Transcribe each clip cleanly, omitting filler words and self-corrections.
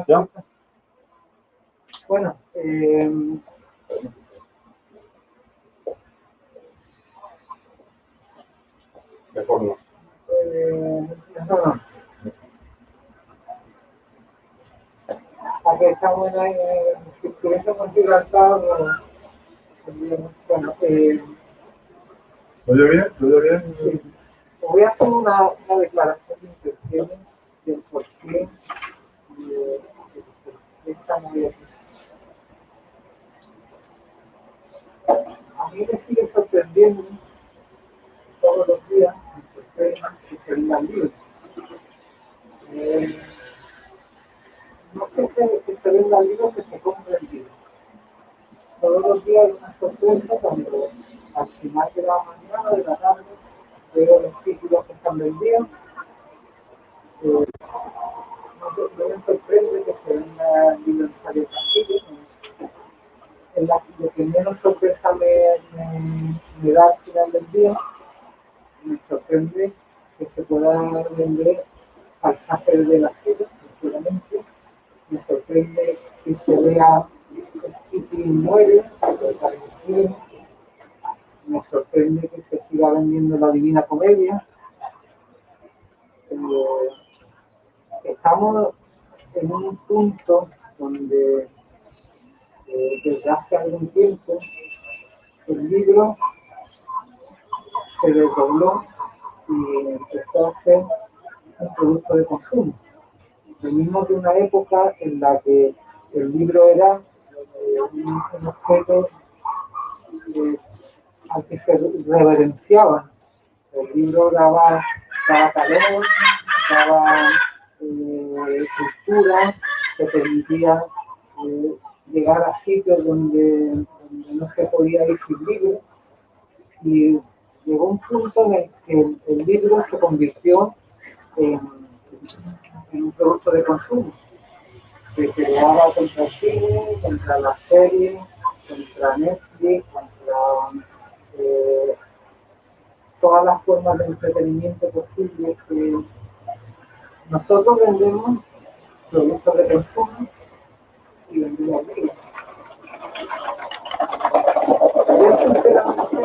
¿Ya? Bueno, Mejor no. no. Aquí estamos si estuviésemos en Gibraltar, bueno, ¿Se oye bien? ¿Se oye bien? sí. Voy a hacer una declaración de intenciones del por qué estamos aquí. A mí me sigue sorprendiendo todos los días que se vendan libros. No es que se vendan libros, que se compren libros. Todos los días hay una sorpresa cuando al final de la mañana, de la tarde, veo los títulos que están vendidos. No me sorprende que se vendan libros en varios artículos. Lo que menos sorpresa me da al final del día, me sorprende que se pueda vender pasajes de la ciudad, sinceramente. Me sorprende que se vea Titi muere, me sorprende que se siga vendiendo la Divina Comedia. Estamos en un punto donde desde hace algún tiempo el libro se desdobló y empezó a ser un producto de consumo. Lo mismo que una época en la que el libro era un objeto al que se reverenciaban. El libro daba calor, daba cultura, te permitía llegar a sitios donde no se podía ir sin libro. Y llegó un punto en el que el libro se convirtió en un producto de consumo. Se creaba contra el cine, contra la serie, contra Netflix, contra todas las formas de entretenimiento posibles que nosotros vendemos productos de consumo y vendemos libros. Yo sinceramente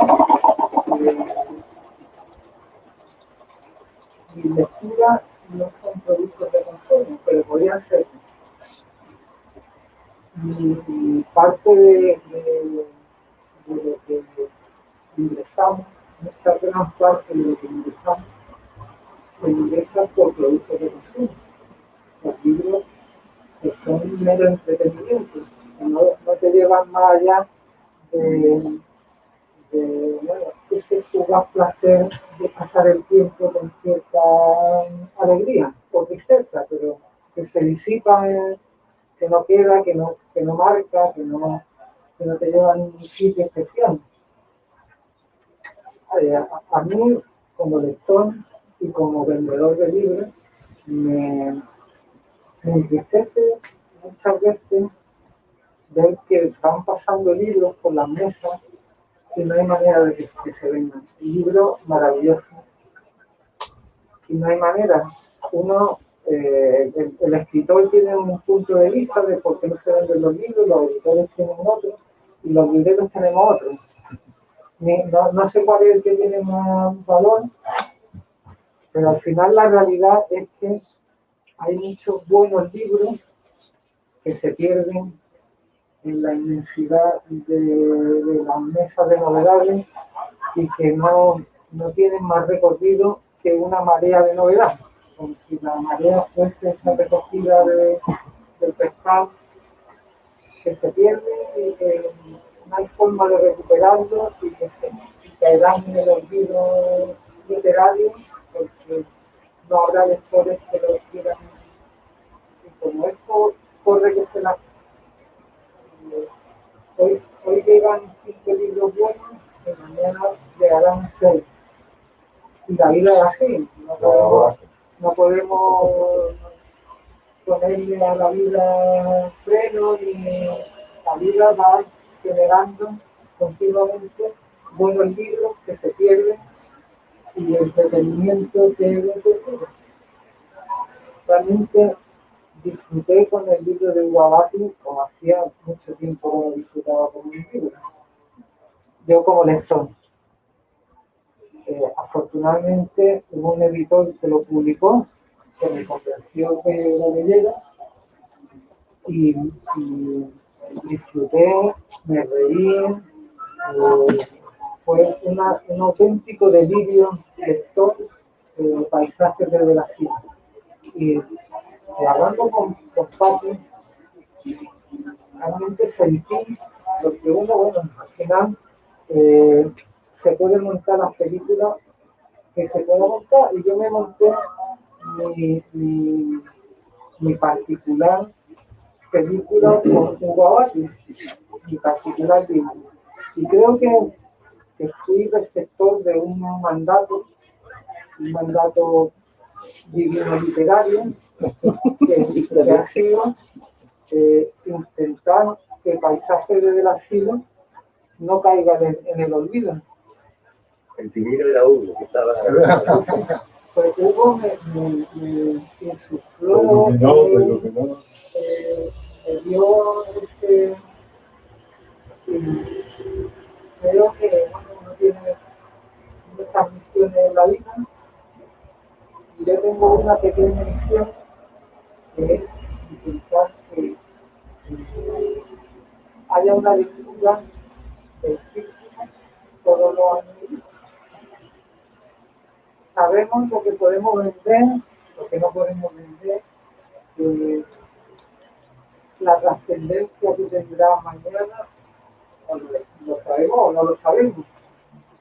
mi lectura no son productos de consumo, pero podrían ser. Y parte de lo que ingresamos, mucha gran parte de lo que ingresamos, se ingresa por productos de consumo. Los libros que son mero entretenimiento, que no te llevan más allá de bueno, ese fugaz placer de pasar el tiempo con cierta alegría o tristeza, pero que se disipa, que no queda, que no marca, que no te lleva a ningún sitio especial. A mí, como lector y como vendedor de libros, me entristece muchas veces ver que van pasando libros por las mesas y no hay manera de que se vendan. Libros maravillosos. Y no hay manera. Uno, el escritor tiene un punto de vista de por qué no se venden los libros, los editores tienen otro, y los libreros tenemos otro. No sé cuál es el que tiene más valor, pero al final la realidad es que hay muchos buenos libros que se pierden en la inmensidad de las mesas de novedades y que no tienen más recorrido que una marea de novedad. Como si la marea fuese esa recogida del pescado que se pierde y que no hay forma de recuperarlo y que caerán en el olvido literario porque no habrá lectores que lo quieran. Y como esto corre que se la... Hoy llegan 5 libros buenos y mañana llegarán 6. Y la vida es así, no podemos ponerle a la vida freno ni la vida va generando continuamente buenos libros que se pierden y entretenimiento que es lo que realmente disfruté con el libro de Guabati como hacía mucho tiempo que no disfrutaba con un libro. Yo como lector. Afortunadamente hubo un editor que lo publicó, que me convenció que lo leyera y disfruté, me reí, fue un auténtico delirio lector de paisajes desde la ciudad. Y hablando con Papi, realmente sentí lo que uno, bueno, al final se puede montar las películas que se pueda montar y yo me monté mi particular película con Guabati, mi particular libro. Y creo que fui receptor de un mandato divino literario, que ha sido intentar que el paisaje del asilo no caiga en el olvido. El timbre era Hugo, que estaba... Pues Hugo me insufló, me dio creo que uno tiene muchas misiones en la vida y yo tengo una pequeña misión que es intentar que haya una lectura del círculo todos los años. Sabemos lo que podemos vender, lo que no podemos vender, la trascendencia que tendrá mañana, lo sabemos o no lo sabemos.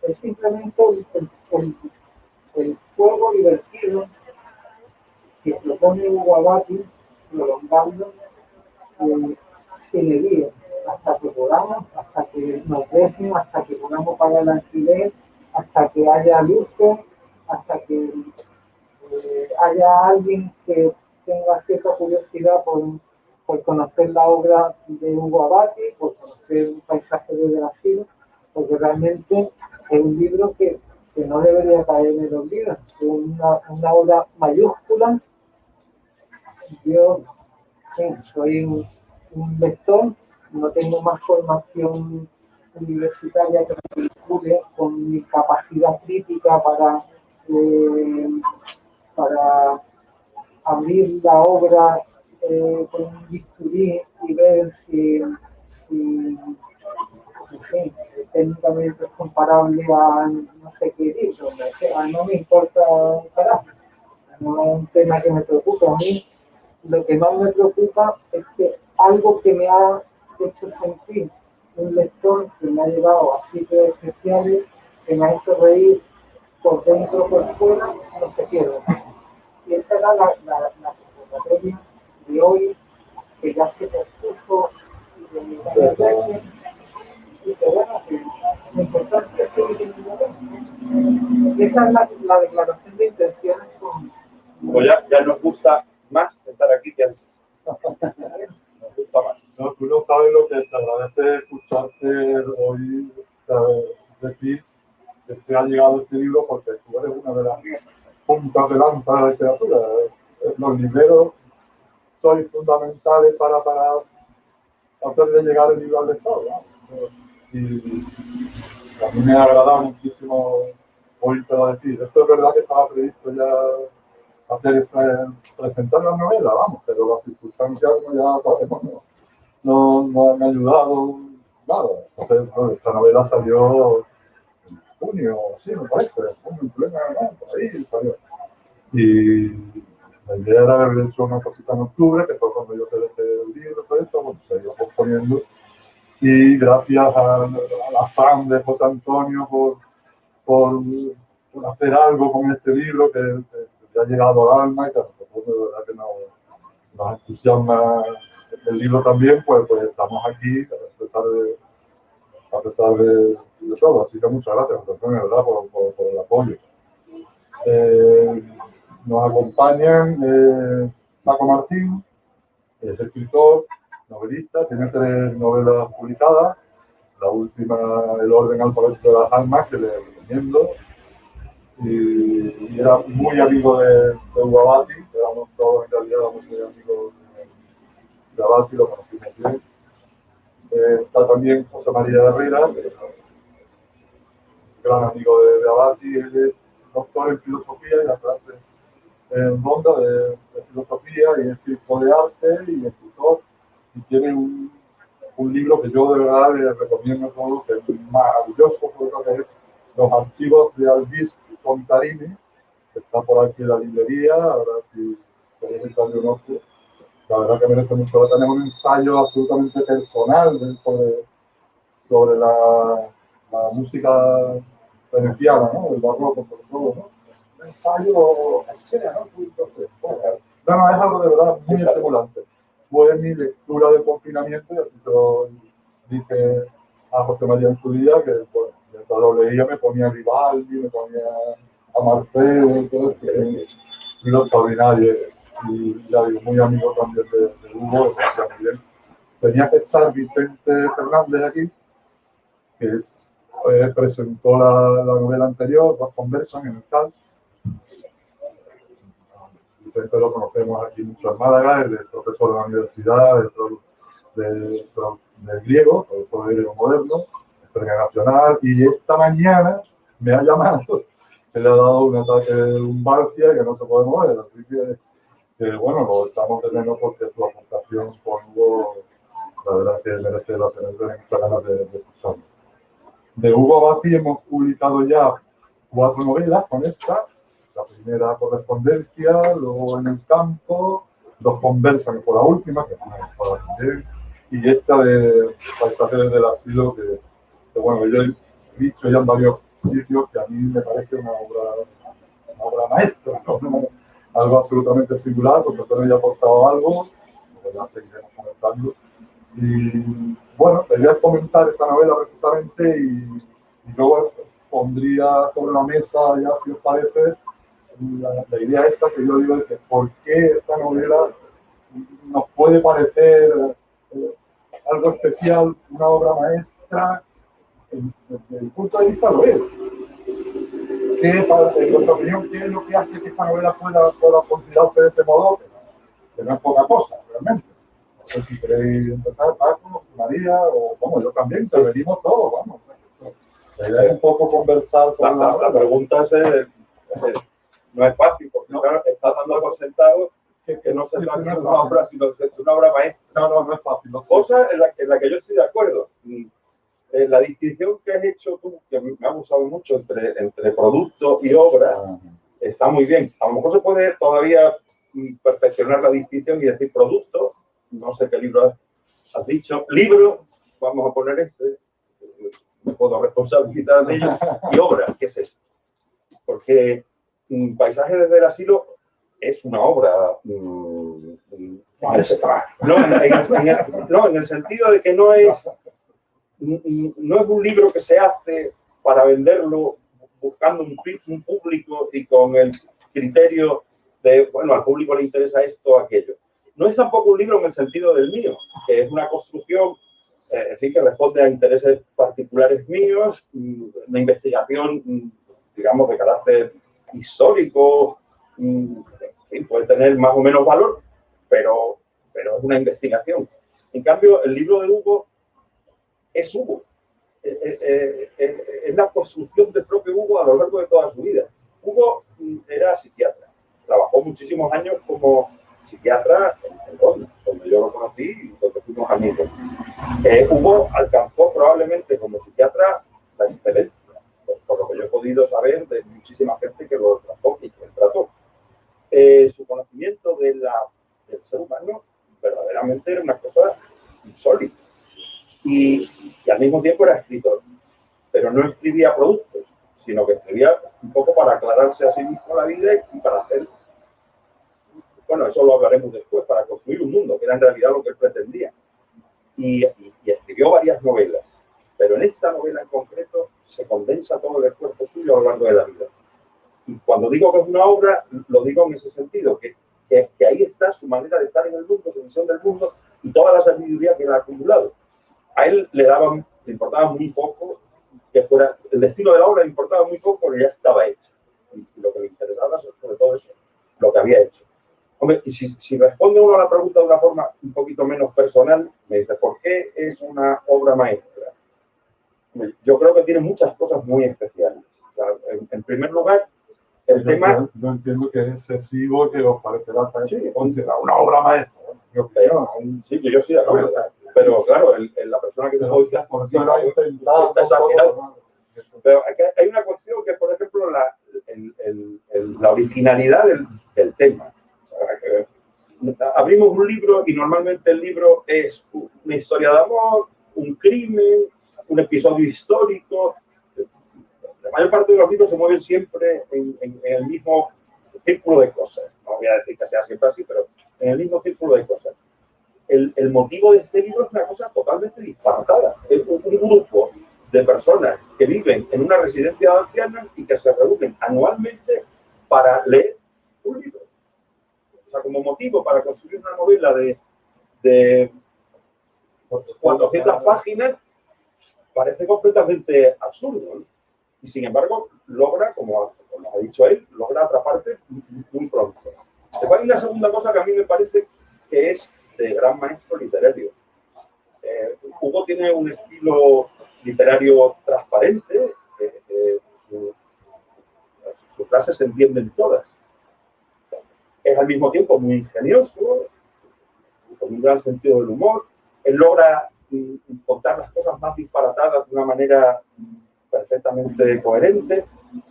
Es simplemente el juego divertido que propone Guabati, prolongarlo sin medida, hasta que podamos, hasta que nos dejen, hasta que podamos pagar el alquiler, hasta que haya luces, hasta que haya alguien que tenga cierta curiosidad por conocer la obra de Hugo Abati, por conocer un paisaje desde la ciudad, porque realmente es un libro que no debería caer en el olvido, es una obra mayúscula. Yo sí, soy un lector, no tengo más formación universitaria que me vincule con mi capacidad crítica para abrir la obra con un bisturí y ver si en fin, técnicamente es comparable a no sé qué libro, no me importa un carajo, no es un tema que me preocupa. A mí lo que más me preocupa es que algo que me ha hecho sentir un lector, que me ha llevado a sitios especiales, que me ha hecho reír por dentro, por fuera, no se pierde. Y esa era la convocatoria de hoy, que ya se pospuso y que bueno, que lo importante es que esa es la declaración de intenciones con... Pues ya nos gusta más estar aquí que antes. Nos gusta más. No, tú no sabes lo que se agradece escucharte hoy decir que te ha llegado este libro, porque tú eres una de las puntas de lanza de la literatura. Los libreros son fundamentales para hacerle llegar el libro al lector, ¿no? Y a mí me ha agradado muchísimo oírte decir. Esto es verdad que estaba previsto ya presentar la novela, vamos, pero las circunstancias ya sabemos, no han ayudado nada. Entonces, bueno, esta novela salió en junio, sí, me parece, en plena, ¿no? Por ahí salió. Y la idea era haber hecho una cosita en octubre, que fue cuando yo te dejé el libro, todo esto, bueno, se iba posponiendo. Y gracias al afán de José Antonio por hacer algo con este libro que ha llegado al alma y que a nosotros de verdad que nos entusiasma el libro también, pues estamos aquí a pesar de todo. Así que muchas gracias, José Antonio, de verdad, por el apoyo. Nos acompañan Paco Martín, es escritor, novelista, tiene 3 novelas publicadas. La última, El orden alfabético de las almas, que le recomiendo. Y era muy amigo de Hugo Abati, éramos todos en realidad muy amigos de Abati, lo conocimos bien. Está también José María Herrera, que es un gran amigo de Abati, él es doctor en filosofía y la clase en Ronda de filosofía y es crítico de arte y escritor, y tiene un libro que yo de verdad les recomiendo a todos, que es maravilloso, porque es Los archivos de Algís Contarini, que está por aquí en la librería, ahora si queréis echarle un ojo. La verdad que merece mucho. Ahora tenemos un ensayo absolutamente personal sobre la música veneciana, ¿no? El barroco, sobre todo, ¿no? Un ensayo escena, ¿no? Entonces, bueno, es algo de verdad muy estimulante. Fue mi lectura del confinamiento y así se lo dije a José María en su día, que bueno, mientras lo leía me ponía a Vivaldi, me ponía a Marcelo, todo esto, que es un libro extraordinario. Y ya digo, muy amigo también de Hugo, muy bien. Tenía que estar Vicente Fernández aquí, que presentó la novela anterior, Dos conversan en el CAL. Vicente lo conocemos aquí mucho en Málaga, es profesor de la universidad, de griego, profesor de griego moderno, historia nacional, y esta mañana me ha llamado, que le ha dado un ataque de lumbalgia que no se puede mover, así que bueno, lo estamos teniendo porque su aportación con Hugo, la verdad que merece la pena, tener muchas ganas de escucharlo. De Hugo Abati hemos publicado ya 4 novelas con esta. La primera, Correspondencia, luego En el campo, Dos conversan por la última, que es una gustada también, y esta de Paisajes del asilo, que bueno, yo he dicho ya en varios sitios que a mí me parece una obra maestra, ¿no? Algo absolutamente singular, porque usted me ha aportado algo, pues ya seguiremos comentando. Y bueno, quería comentar esta novela precisamente y luego pondría sobre la mesa, ya si os parece, la idea esta que yo digo de que por qué esta novela nos puede parecer algo especial, una obra maestra, desde el punto de vista lo es. En nuestra opinión, ¿qué es lo que hace que esta novela pueda considerarse de ese modo? Que no es poca cosa, realmente. No sé si queréis empezar, Paco, María, o bueno, yo también, intervenimos todos, vamos. La idea es un poco conversar sobre la pregunta no es fácil, porque no, claro, estás dando por sentado que no se trata de una obra, sino de una obra maestra. No es fácil. Cosa en la que yo estoy de acuerdo. La distinción que has hecho tú, que me ha gustado mucho entre producto y obra, está muy bien. A lo mejor se puede todavía perfeccionar la distinción y decir producto, no sé qué libro has dicho, libro, vamos a poner este, me puedo responsabilizar de ello, y obra, ¿qué es esto? Porque Paisaje desde el asilo es una obra maestra. No, en el sentido de que no es un libro que se hace para venderlo buscando un público y con el criterio de, bueno, al público le interesa esto o aquello. No es tampoco un libro en el sentido del mío, que es una construcción en fin, que responde a intereses particulares míos, una investigación, digamos, de carácter histórico, en fin, puede tener más o menos valor, pero es una investigación. En cambio, el libro de Hugo es Hugo. Es la construcción del propio Hugo a lo largo de toda su vida. Hugo era psiquiatra. Trabajó muchísimos años como psiquiatra en Ronda, donde yo lo conocí y donde fuimos amigos. Hugo alcanzó probablemente como psiquiatra la excelencia, por lo que yo he podido saber de muchísima gente que lo trató y que él trató. Su conocimiento del ser humano verdaderamente era una cosa insólita. Y al mismo tiempo era escritor, pero no escribía productos, sino que escribía un poco para aclararse a sí mismo la vida y para hacer, bueno, eso lo hablaremos después, para construir un mundo, que era en realidad lo que él pretendía. Y escribió varias novelas, pero en esta novela en concreto se condensa todo el esfuerzo suyo a lo largo de la vida. Y cuando digo que es una obra, lo digo en ese sentido, que ahí está su manera de estar en el mundo, su visión del mundo y toda la sabiduría que él ha acumulado. A él le importaba muy poco que fuera, el destino de la obra le importaba muy poco porque ya estaba hecha. Y lo que le interesaba sobre todo eso, lo que había hecho. Hombre, y si responde uno a la pregunta de una forma un poquito menos personal, me dice, ¿por qué es una obra maestra? Yo creo que tiene muchas cosas muy especiales. O sea, en primer lugar, el tema... Yo entiendo que es excesivo, que os parecerá Sí, una obra maestra, ¿no? Mi opinión. Sí, que yo sí, pero claro, la persona que te oiga, por eso lo ha intentado un poco, pero hay una cuestión que, por ejemplo, la originalidad del tema. Abrimos un libro y normalmente el libro es una historia de amor, un crimen, un episodio histórico. La mayor parte de los libros se mueven siempre en el mismo círculo de cosas. No voy a decir que sea siempre así, pero en el mismo círculo de cosas. El motivo de este libro es una cosa totalmente disparatada. Es un grupo de personas que viven en una residencia de ancianos y que se reúnen anualmente para leer un libro. O sea, como motivo para construir una novela de 400 páginas parece completamente absurdo, ¿no? Y sin embargo, logra, como ha dicho él, logra atraparte muy pronto. Después hay una segunda cosa que a mí me parece que es de gran maestro literario. Hugo tiene un estilo literario transparente, sus frases se entienden todas. Es al mismo tiempo muy ingenioso, con un gran sentido del humor. Él logra contar las cosas más disparatadas de una manera perfectamente coherente,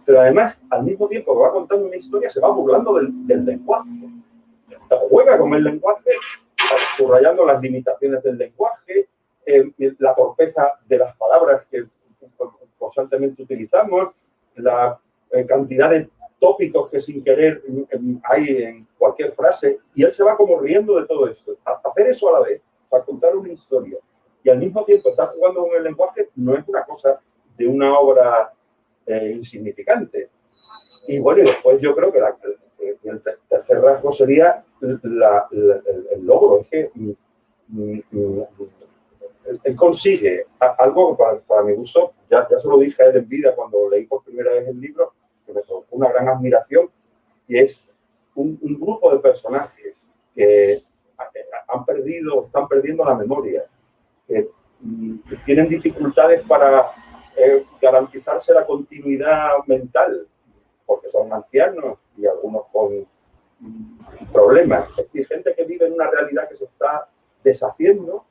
pero además, al mismo tiempo que va contando una historia, se va burlando del lenguaje. Juega con el lenguaje, subrayando las limitaciones del lenguaje, la torpeza de las palabras que constantemente utilizamos, la cantidad de tópicos que sin querer hay en cualquier frase, y él se va como riendo de todo esto. Hacer eso a la vez, para contar una historia, y al mismo tiempo estar jugando con el lenguaje, no es una cosa de una obra insignificante. Y bueno, y después yo creo que el tercer rasgo sería el logro. Es que él consigue algo para mi gusto, ya se lo dije a él en vida cuando leí por primera vez el libro, que me provocó una gran admiración, y es un grupo de personajes que están perdiendo la memoria, que tienen dificultades para garantizarse la continuidad mental, porque son ancianos y algunos con problemas. Es decir, gente que vive en una realidad que se está deshaciendo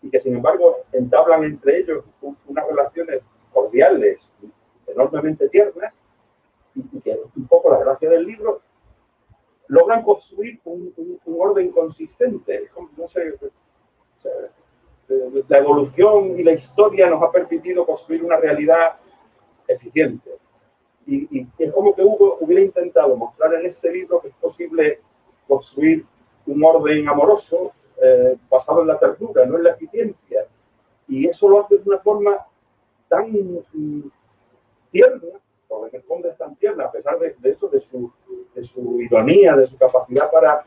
y que, sin embargo, entablan entre ellos unas relaciones cordiales, enormemente tiernas, y que un poco la gracia del libro logran construir un orden consistente. No sé, la evolución y la historia nos ha permitido construir una realidad eficiente. Y es como que Hugo hubiera intentado mostrar en este libro que es posible construir un orden amoroso basado en la ternura, no en la eficiencia. Y eso lo hace de una forma tan tierna, porque en el fondo es tan tierna, a pesar de eso, de su ironía, de su capacidad para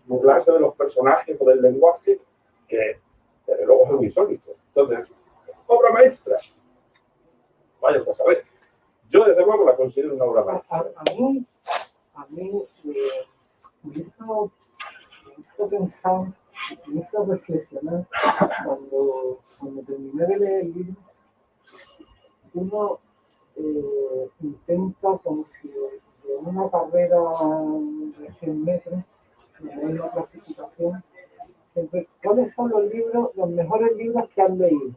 burlarse de los personajes o del lenguaje, que desde luego es muy insólito. Entonces, obra maestra. Vaya a saber. Yo desde luego la considero una obra maestra. A mí me hizo pensar, me hizo reflexionar cuando terminé de leer el libro. Uno intenta, como si de una carrera de 100 metros, de una clasificación, ¿cuáles son los mejores libros que han leído?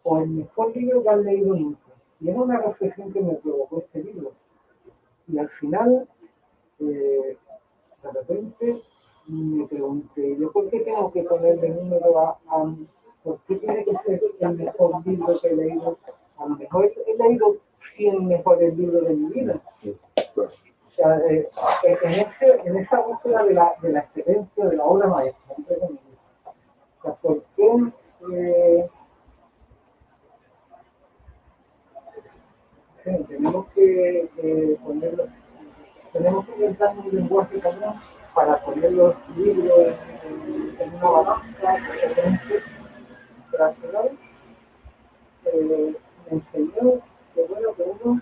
O el mejor libro que han leído nunca. Y era una reflexión que me provocó este libro. Y al final, de repente, me pregunté, ¿yo por qué tengo que ponerle número por qué tiene que ser el mejor libro que he leído? A lo mejor he leído 100 mejores libros de mi vida. O sea, en esa búsqueda de la excelencia, de la obra maestra, entre comillas. O sea, ¿por qué tenemos que ponerlo? Tenemos que inventar un lenguaje común para poner los libros en una balanza, pero al final me enseñó que bueno, que uno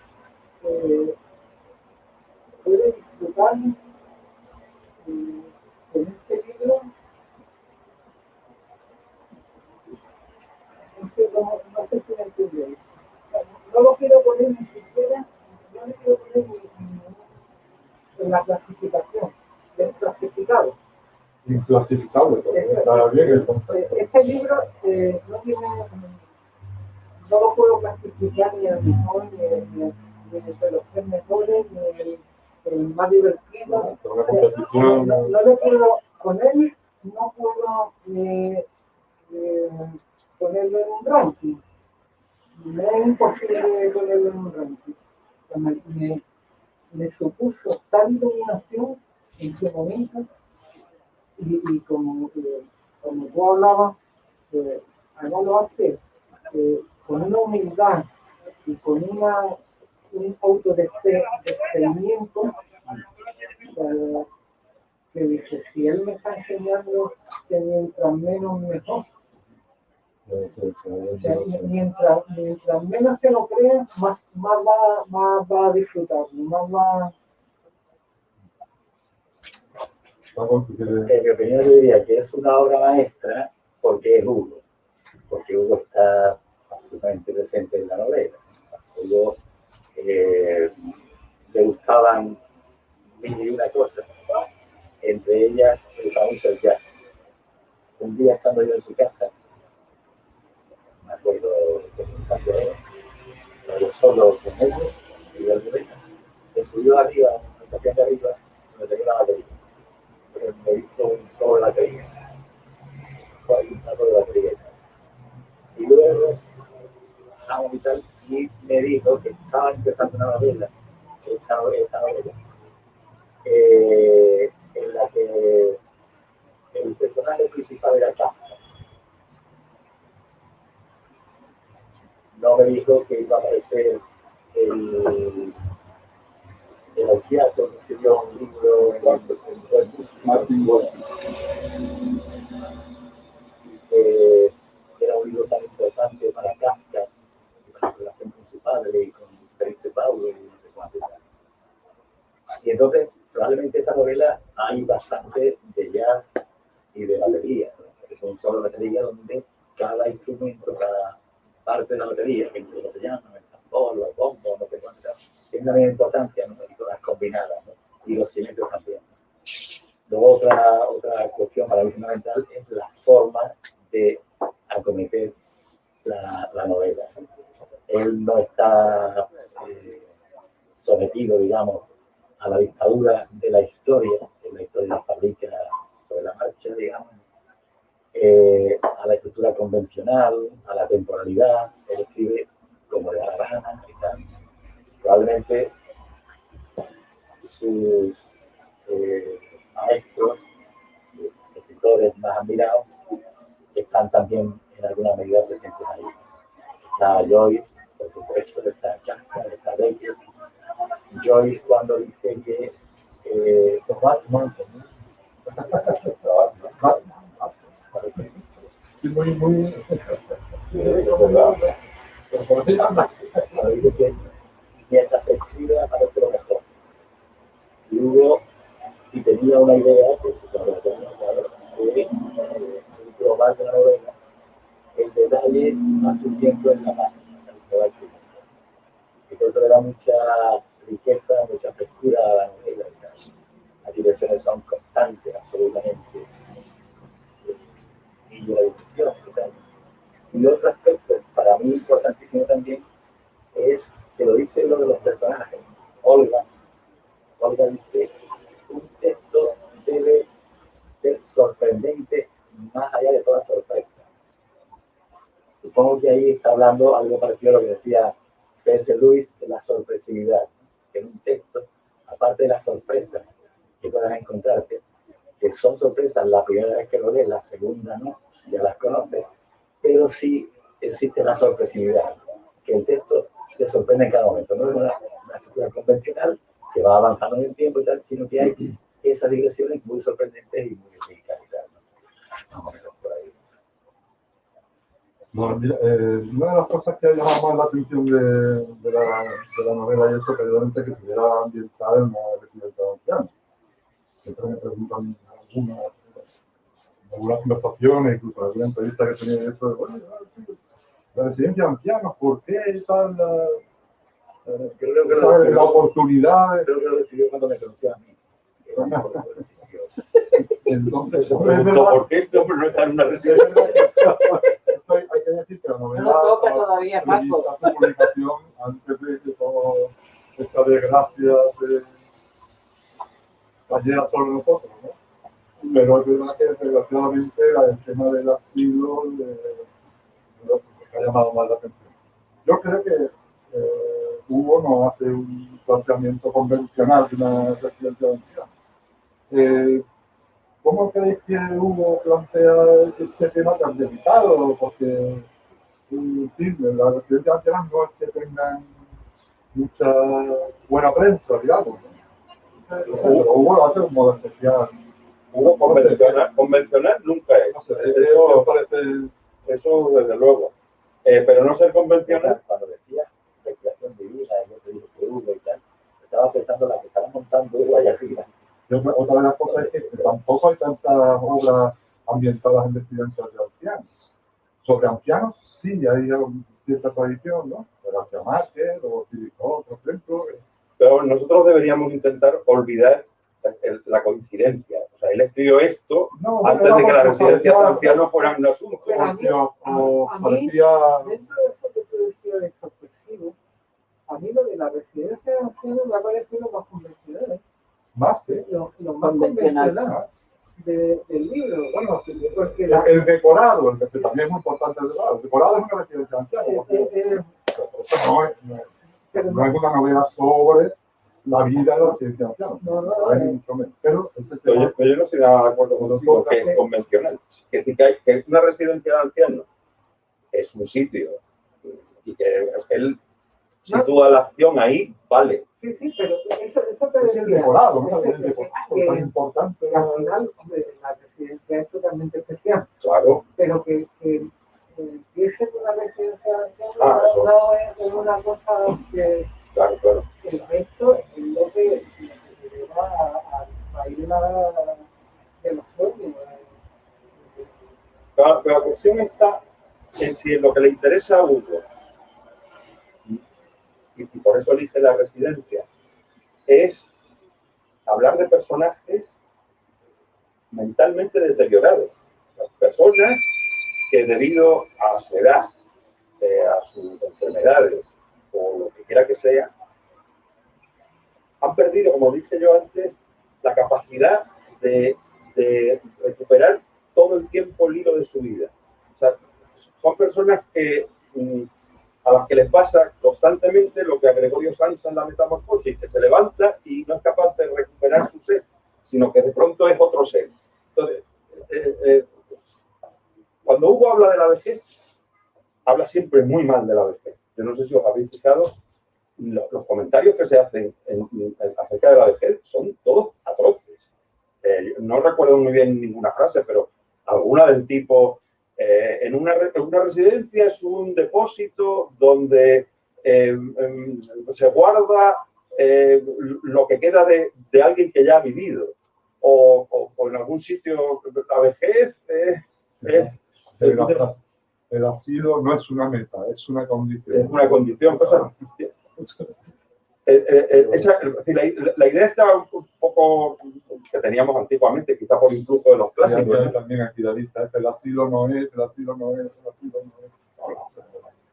puede disfrutar en este libro, no sé si me entendéis. No lo quiero poner ni siquiera, no lo quiero poner en la clasificación, es clasificado. Inclasificable, porque está bien el concepto. Este libro no lo puedo clasificar ni el mejor, ni entre los 3 mejores, ni el más divertido. Una competición. No le puedo, con él no puedo ponerlo en un ranking. Me es imposible ponerlo en un ranking. Me supuso tal iluminación en su momento y como tú hablabas, además lo hace con una humildad y con un autodespedimiento que dice, si él me está enseñando que mientras menos mejor. O sea, mientras menos te lo creas, más va a disfrutar, más va. En mi opinión, yo diría que es una obra maestra porque es Hugo, porque Hugo está absolutamente presente en la novela. Hugo le gustaban mil y una cosas, entre ellas le gustaba mucho el jazz. Un día estando yo en su casa, me acuerdo que yo solo con ellos y el rey, me subió arriba, en la habitación de arriba, donde tenía la batería. Me hizo un solo de batería, ahí un rato de batería. Y luego bajamos y tal, y me dijo que estaba empezando una novela, esta novela, en la que el personaje principal era Kafka. No me dijo que iba a aparecer el austriaco que escribió un libro en Martin Walsh. que era un libro tan importante para Kafka y para la relación con su padre y con Felipe Paulo y no sé cuánto. Y entonces, probablemente esta novela hay bastante de jazz y de batería, ¿no? Porque son solo batería donde cada instrumento, cada parte de la batería, que no sé cómo se llama, el tambor, los bombos, no sé cuánto, tiene una gran importancia, ¿no? Y todas combinadas, ¿no? Y los silencios también. Luego otra cuestión para mí fundamental es la forma de acometer la novela. Él no está sometido, digamos, a la dictadura de la historia, que la historia fabrica sobre la marcha, digamos, a la estructura convencional, a la temporalidad. Él escribe como le da la gana y tal. Probablemente sus maestros, escritores más admirados, están también en alguna medida presentes ahí. Está Joyce, por supuesto, está Kafka, está Beckett. Joyce cuando dice que Muy. cuando dice que mientras se escribe aparece lo mejor. Y Hugo, si tenía una idea, que la tenía, de probar de la novela, el detalle va surgiendo en la página, y por eso le da mucha riqueza, mucha frescura a la novela. Las direcciones son constantes, absolutamente, y la dirección y tal. Y otro aspecto, para mí importantísimo también, es que lo dice uno de los personajes, Olga. Olga dice, un texto debe ser sorprendente más allá de toda sorpresa. Supongo que ahí está hablando algo parecido a lo que decía C.S. Lewis de la sorpresividad, que en un texto, aparte de las sorpresas que puedas encontrarte, que son sorpresas la primera vez que lo lees, la segunda no, ya las conoces, pero sí existe la sorpresividad, que el texto te sorprende en cada momento. No es una estructura convencional que va avanzando en el tiempo y tal, sino que hay esas digresiones muy sorprendentes y muy ricas y tal, ¿no? Vamos a ver por ahí. Bueno, mira, una de las cosas que ha llamado más la atención de la novela y eso, precisamente que estuviera ambientada en una residencia de ancianos. siempre me preguntan algunas conversaciones, incluso alguna entrevista que he tenido de esto, de, bueno, la residencia de ancianos, ¿por qué tal Creo que la oportunidad? Creo que lo decidió cuando me conoció a mí. Entonces, Se es preguntó verdad, por qué este hombre no está en una es residencia. verdad que esto hay que decir que la novela No lo toca todavía, Paco. prevista su publicación antes de que toda esta desgracia cayera sobre nosotros, ¿no? Pero es verdad que desgraciadamente el tema del asilo me ha llamado más la atención. Yo creo que Hugo no hace un planteamiento convencional de una residencia de ancianos. ¿Cómo creéis que Hugo plantea este tema tan delicado? Porque, en fin, las residencias de ancianos no es que tengan mucha buena prensa, digamos, ¿no? Pero Hugo lo hace de un modo especial. Hugo convencional nunca es. No sé, eso me parece... Eso desde luego. Pero no ser convencional. Cuando decía recreación divina, y yo te digo que Hugo y tal, estaba pensando la que estará montando Hugo allá arriba. Otra de las cosas es que tampoco hay tantas obras ambientadas en residencias de ancianos. Sobre ancianos sí hay cierta tradición, ¿no? García Márquez o Silicón, por ejemplo. Pero nosotros deberíamos intentar olvidar la coincidencia. O sea, él escribió esto antes de que las residencias de ancianos fueran un asunto. Pero a mí, Parecía... dentro de eso que tú decías de sorpresivo, a mí lo de la residencia de ancianos me ha parecido más convencional. Más que... Lo más convencional del libro. Bueno, sí, porque el decorado, que también es muy importante el decorado. El decorado es una residencia de ancianos. No es una novela sobre la vida de la residencia de ancianos. Pero yo no estoy nada de acuerdo contigo que es convencional. Que una residencia de ancianos es un sitio y que él sitúa la acción ahí, vale. Sí, pero eso te es decía. el decorado, ¿no? El decorado es tan importante. Que al final, hombre, la residencia es totalmente especial. Claro. Pero que empiece con una residencia de ancianos no es una cosa que... Claro. El resto es lo que lleva a ir de los sueños. Pero la cuestión está en si lo que le interesa a Hugo, y por eso elige la residencia, es hablar de personajes mentalmente deteriorados. Las personas que debido a su edad, a sus enfermedades o lo que quiera que sea, han perdido, como dije yo antes, la capacidad de recuperar todo el tiempo el hilo de su vida. O sea, son personas que a las que les pasa constantemente lo que a Gregorio Samsa en La Metamorfosis, que se levanta y no es capaz de recuperar su ser, sino que de pronto es otro ser. Entonces, cuando Hugo habla de la vejez, habla siempre muy mal de la vejez. Yo no sé si os habéis fijado, los comentarios que se hacen acerca de la vejez son todos atroces. No recuerdo muy bien ninguna frase, pero alguna del tipo, en una residencia es un depósito donde se guarda lo que queda de alguien que ya ha vivido. O en algún sitio la vejez el asilo no es una meta, es una condición. Es una condición. La idea está un poco que teníamos antiguamente, quizá por influjo de los clásicos. También aquí la lista, el asilo no es, el asilo no es, el asilo no es.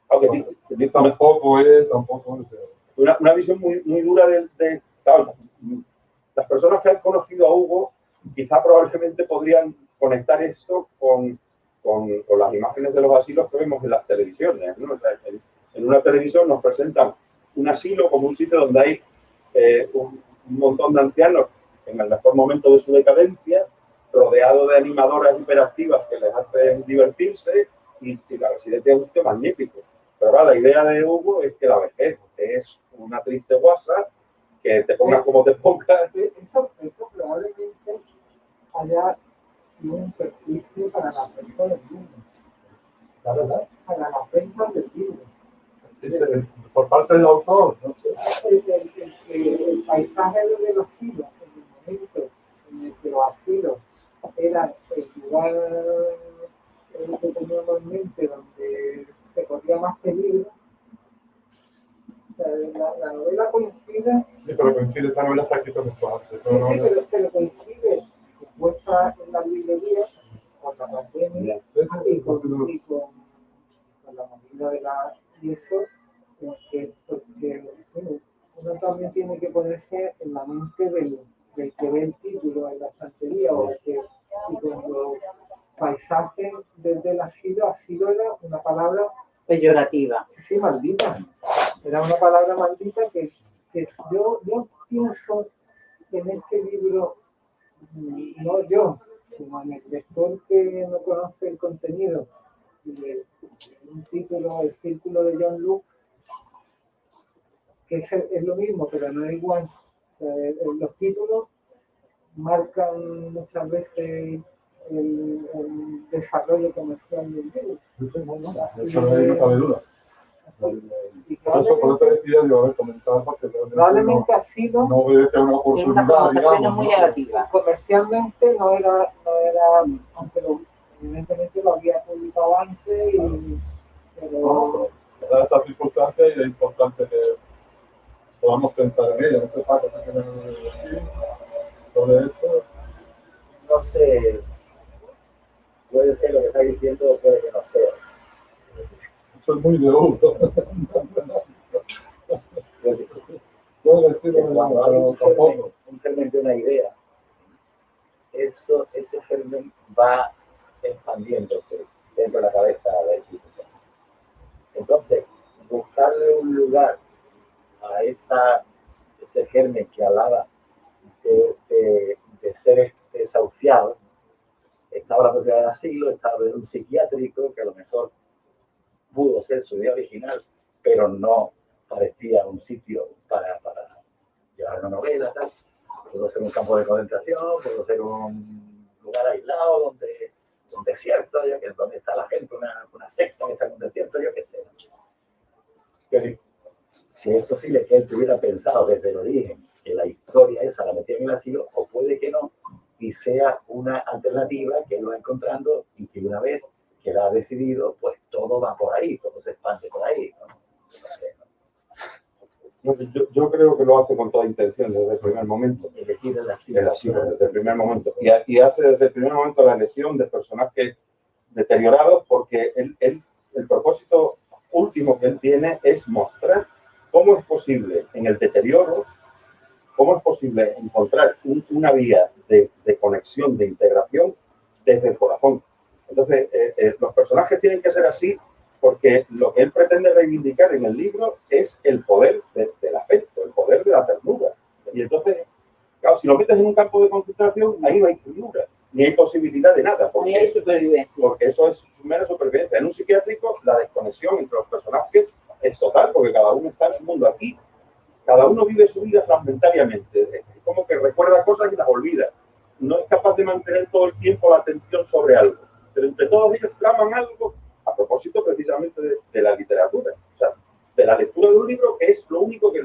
Aunque tampoco es. Una visión muy dura claro, las personas que han conocido a Hugo quizá probablemente podrían conectar esto con las imágenes de los asilos que vemos en las televisiones, ¿no? O sea, en una televisión nos presentan un asilo como un sitio donde hay un montón de ancianos en el mejor momento de su decadencia, rodeado de animadoras hiperactivas que les hacen divertirse, y la residencia es un sitio magnífico. Pero la idea de Hugo es que la vejez es una triste guasa, que te pongas como te pongas. Eso probablemente haya sido un perjuicio para las ventas del libro. La verdad. Para las ventas del libro. Por parte del autor, ¿no? El paisaje de los siglos, en el momento en lugar que teníamos en mente, donde se corría más peligro. O sea, la novela coincide. Sí, pero coincide, esta novela está escrita mucho antes. Sí, pero coincide, puesta en la librería con la pandemia y con la movida de la. Y eso, porque bueno, uno también tiene que ponerse en la mente del que ve el título en la estantería o y cuando paisaje desde el asilo era una palabra Peyorativa. sí, maldita. Era una palabra maldita que yo pienso en este libro, no yo, sino en el lector que no conoce el contenido, y un título, El Círculo de John Luke, que es lo mismo, pero no es igual. Los títulos marcan muchas veces el desarrollo comercial del libro. Eso no hay duda. Y Por eso decía yo haber comentado, porque probablemente así no veo que una Tiene oportunidad, una connotación digamos, muy ¿no? negativa. comercialmente no era, aunque evidentemente lo había publicado antes, pero Dadas esas circunstancias y es importante que podamos pensar en ellas. No sé, Paco, ¿qué me decir sobre esto? No sé, puede ser lo que está diciendo, puede que no sea. Eso es muy de uno. Puedo decirlo, Cuando hay pero tampoco. un germen de una idea, ese germen va expandiéndose dentro de la cabeza de la institución. Entonces, buscarle un lugar a ese germen que hablaba de ser desahuciado, estaba la propiedad del asilo, estaba de un psiquiátrico que a lo mejor pudo ser su idea original, pero no parecía un sitio para llevar una novela, tal. Pudo ser un campo de concentración, pudo ser un lugar aislado donde desierto, donde está la gente, una secta que está en un desierto, yo qué sé. Que es posible que él tuviera pensado desde el origen que la historia esa la metía en el asilo, o puede que no, y sea una alternativa que él va encontrando y que una vez que la ha decidido, pues todo va por ahí, todo se expande por ahí, ¿no? Yo creo que lo hace con toda intención desde el primer momento. Elegir el asilo. El asilo, desde el primer momento. Y hace desde el primer momento la elección de personajes deteriorados, porque el propósito último que él tiene es mostrar cómo es posible en el deterioro, cómo es posible encontrar una vía de conexión, de integración desde el corazón. Entonces, los personajes tienen que ser así porque lo que él pretende reivindicar en el libro es el poder del afecto, el poder de la ternura. Y entonces, claro, si lo metes en un campo de concentración, ahí no hay ternura, ni hay posibilidad de nada. Ahí hay supervivencia. Porque eso es mera supervivencia. En un psiquiátrico, la desconexión entre los personajes es total, porque cada uno está en su mundo. Aquí, cada uno vive su vida fragmentariamente. Es como que recuerda cosas y las olvida. No es capaz de mantener todo el tiempo la atención sobre algo. Pero entre todos ellos traman algo a propósito precisamente de la literatura. O sea, de la lectura de un libro, que es lo único que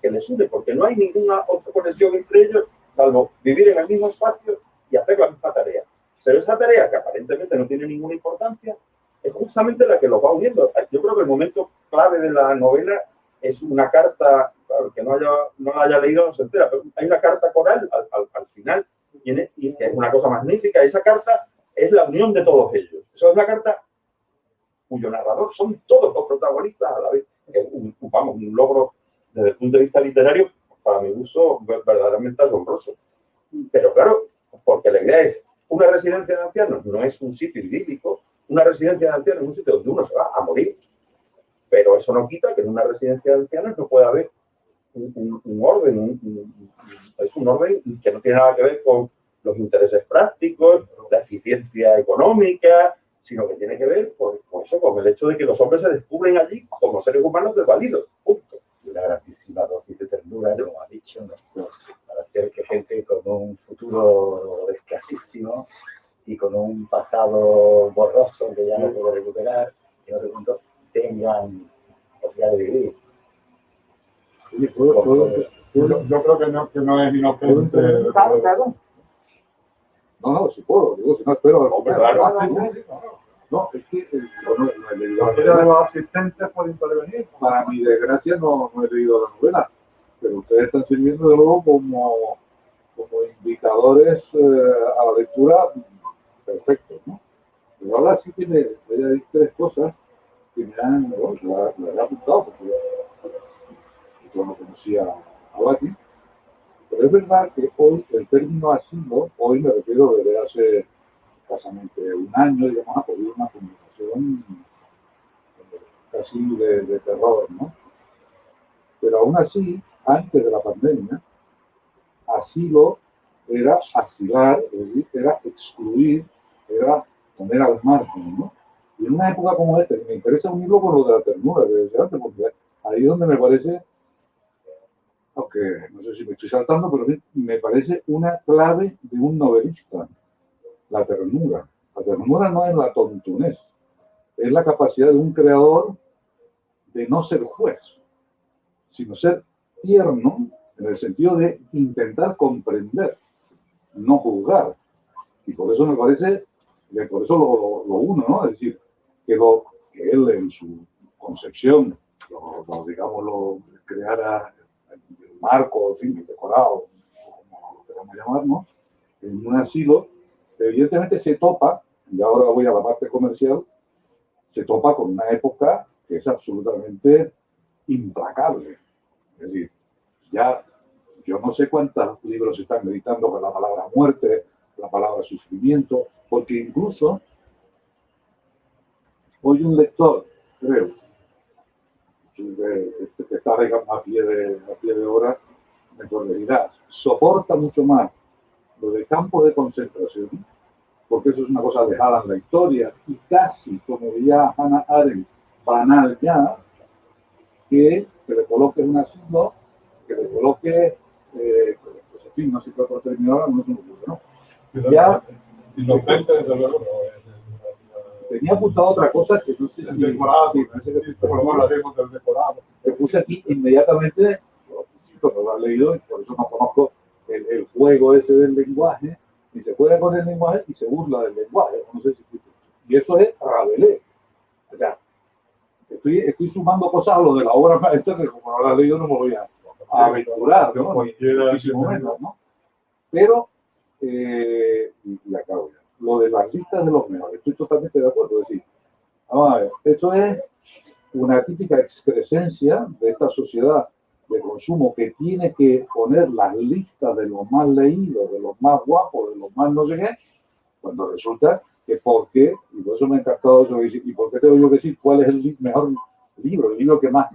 les une, porque no hay ninguna otra conexión entre ellos, salvo vivir en el mismo espacio y hacer la misma tarea. Pero esa tarea, que aparentemente no tiene ninguna importancia, es justamente la que los va uniendo. Yo creo que el momento clave de la novela es una carta, claro, que no la haya leído no se entera, pero hay una carta coral al final, y que es una cosa magnífica. Esa carta es la unión de todos ellos. Esa es una carta cuyo narrador son todos los protagonistas a la vez. Que es un logro desde el punto de vista literario, para mi gusto, verdaderamente asombroso. Pero claro, porque la idea es, una residencia de ancianos no es un sitio idílico, una residencia de ancianos es un sitio donde uno se va a morir. Pero eso no quita que en una residencia de ancianos no pueda haber un orden, es un orden que no tiene nada que ver con los intereses prácticos, la eficiencia económica, sino que tiene que ver con eso, con el hecho de que los hombres se descubren allí como seres humanos desvalidos. Punto. Y una grandísima dosis de ternura, como ha dicho, ¿no? Para hacer que gente con un futuro escasísimo y con un pasado borroso que ya no puedo recuperar, que no recuerdo, tengan posibilidad de vivir. Yo creo que no es inocente. claro. No, si puedo, digo, si no espero al Hombre, final. claro. Sí, no, es que yo no he leído la Cualquiera de novela. los asistentes puede intervenir. Para mi desgracia no he leído la novela, pero ustedes están sirviendo de luego como indicadores a la lectura perfectos, ¿no? Pero ahora sí que voy a decir tres cosas que me han, bueno, las he apuntado porque yo no conocía a Bati, pero es verdad que hoy el término asilo, hoy me refiero desde hace escasamente un año, digamos, ha podido una comunicación casi de terror, ¿no? Pero aún así, antes de la pandemia, asilo era asilar, es decir, era excluir, era poner al margen, ¿no? Y en una época como esta, me interesa unirlo con lo de la ternura que decía antes, porque ahí es donde me parece, aunque no sé si me estoy saltando, pero me parece una clave de un novelista, la ternura. La ternura no es la tontunez, es la capacidad de un creador de no ser juez, sino ser tierno en el sentido de intentar comprender, no juzgar. Y por eso me parece, por eso lo uno, ¿no? Es decir, que él en su concepción, digamos, lo creara el marco, en fin, el decorado, como lo queramos llamar, ¿no? En un asilo, evidentemente se topa, y ahora voy a la parte comercial, se topa con una época que es absolutamente implacable. Es decir, ya yo no sé cuántos libros están editando con la palabra muerte, la palabra sufrimiento, porque incluso hoy un lector, creo, que está digamos, a pie de obra, me corregirá, soporta mucho más lo de campos de concentración, porque eso es una cosa dejada en la historia y casi, como diría Hannah Arendt, banal ya, que le coloque un asilo, que le coloque, pues en fin, no sé qué otro término ahora, no se me ocurre, ¿no? Ya, Inocente, desde luego, tenía apuntado otra cosa que no sé si... decorado, sí, parece que por lo menos hablaremos del decorado. que puse aquí inmediatamente, no lo has leído y por eso no conozco el juego ese del lenguaje, y se juega con el lenguaje y se burla del lenguaje, no sé si... Y eso es Rabelais. O sea, estoy sumando cosas a lo de la obra maestra que como no la he leído no me voy a aventurar, ¿no? Muchísimo menos, ¿no? Pero, y acabo ya, lo de las listas de los mejores, estoy totalmente de acuerdo, es decir, vamos a ver, esto es una típica excrescencia de esta sociedad de consumo que tiene que poner las listas de los más leídos, de los más guapos, de los más no sé qué, cuando resulta que por qué, y por eso me ha encantado eso, y por qué tengo yo que decir cuál es el mejor libro, el libro que más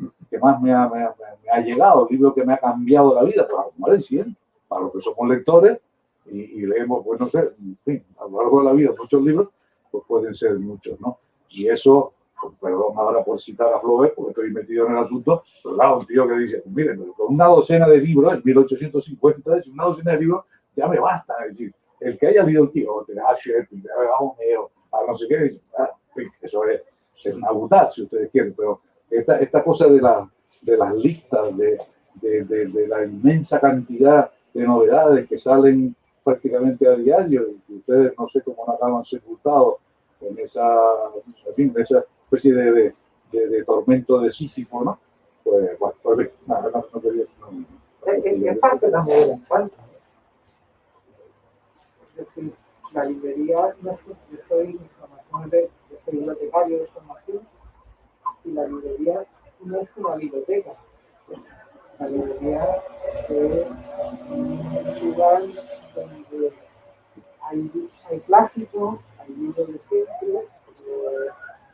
me ha llegado, el libro que me ha cambiado la vida, pues a lo mejor es 100, para los que somos lectores y leemos, pues no sé, en fin, a lo largo de la vida muchos libros, pues pueden ser muchos, ¿no? Y eso, pues, perdón ahora por citar a Flaubert, porque estoy metido en el asunto, pero claro, un tío que dice, pues miren, con una docena de libros, en 1850, una docena de libros ya me basta, es decir, el que haya leído el Quijote, a Shakespeare, a Homero, a no sé qué, dice, eso es una butad, si ustedes quieren, pero esta cosa de las listas, de la inmensa cantidad de novedades que salen prácticamente a diario, y que ustedes no sé cómo no acaban sepultados en esa especie de tormento de Sísifo, ¿no? Pues nada, no quería decir. Es parte de la novela, ¿vale? Es decir, la librería, no sé, yo soy bibliotecario de formación, y la librería no es una biblioteca. La librería es un lugar donde hay clásicos, hay libros de ciencia,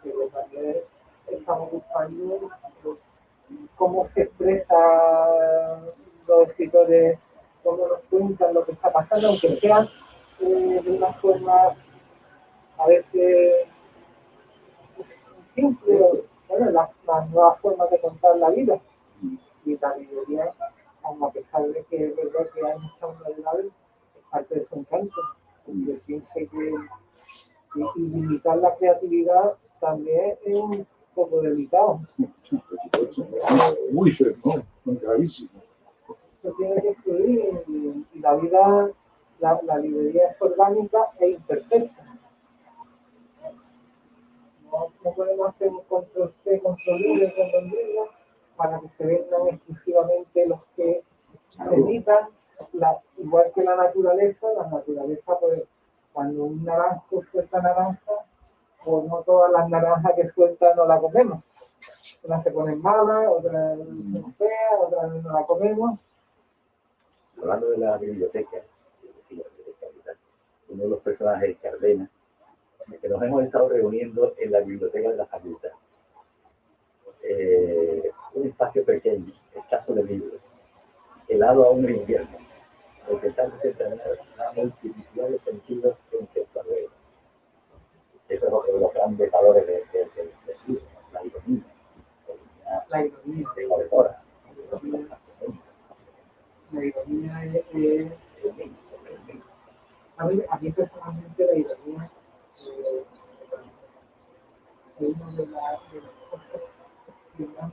pero también estamos buscando pues, cómo se expresa los escritores, cómo nos cuentan lo que está pasando, aunque sean de una forma a veces simple, bueno, las nuevas formas de contar la vida. Y la librería, aun a pesar de que es verdad que hay muchas novedades, es parte de su encanto. Yo pienso que limitar la creatividad también es un poco delicado. Muy no, gravísimo. Eso tiene que fluir y la vida la librería es orgánica e imperfecta. No podemos hacer un control-C, control-V con los libros para que se vendan exclusivamente los que se editan, igual que la naturaleza, pues, cuando un naranjo suelta naranja, pues no todas las naranjas que suelta no la comemos. Unas se ponen malas, otras son feas, otras no la comemos. Hablando de la biblioteca, uno de los personajes que ordena, que nos hemos estado reuniendo en la biblioteca de la facultad. Un espacio pequeño, escaso de libros, helado aún en invierno, intentando desentrañar una multiplicidad de sentidos en texto alrededor. Eso es otro de los grandes valores del libro, la ironía, de la autora. La ironía es a mí personalmente la ironía es una de las cosas que más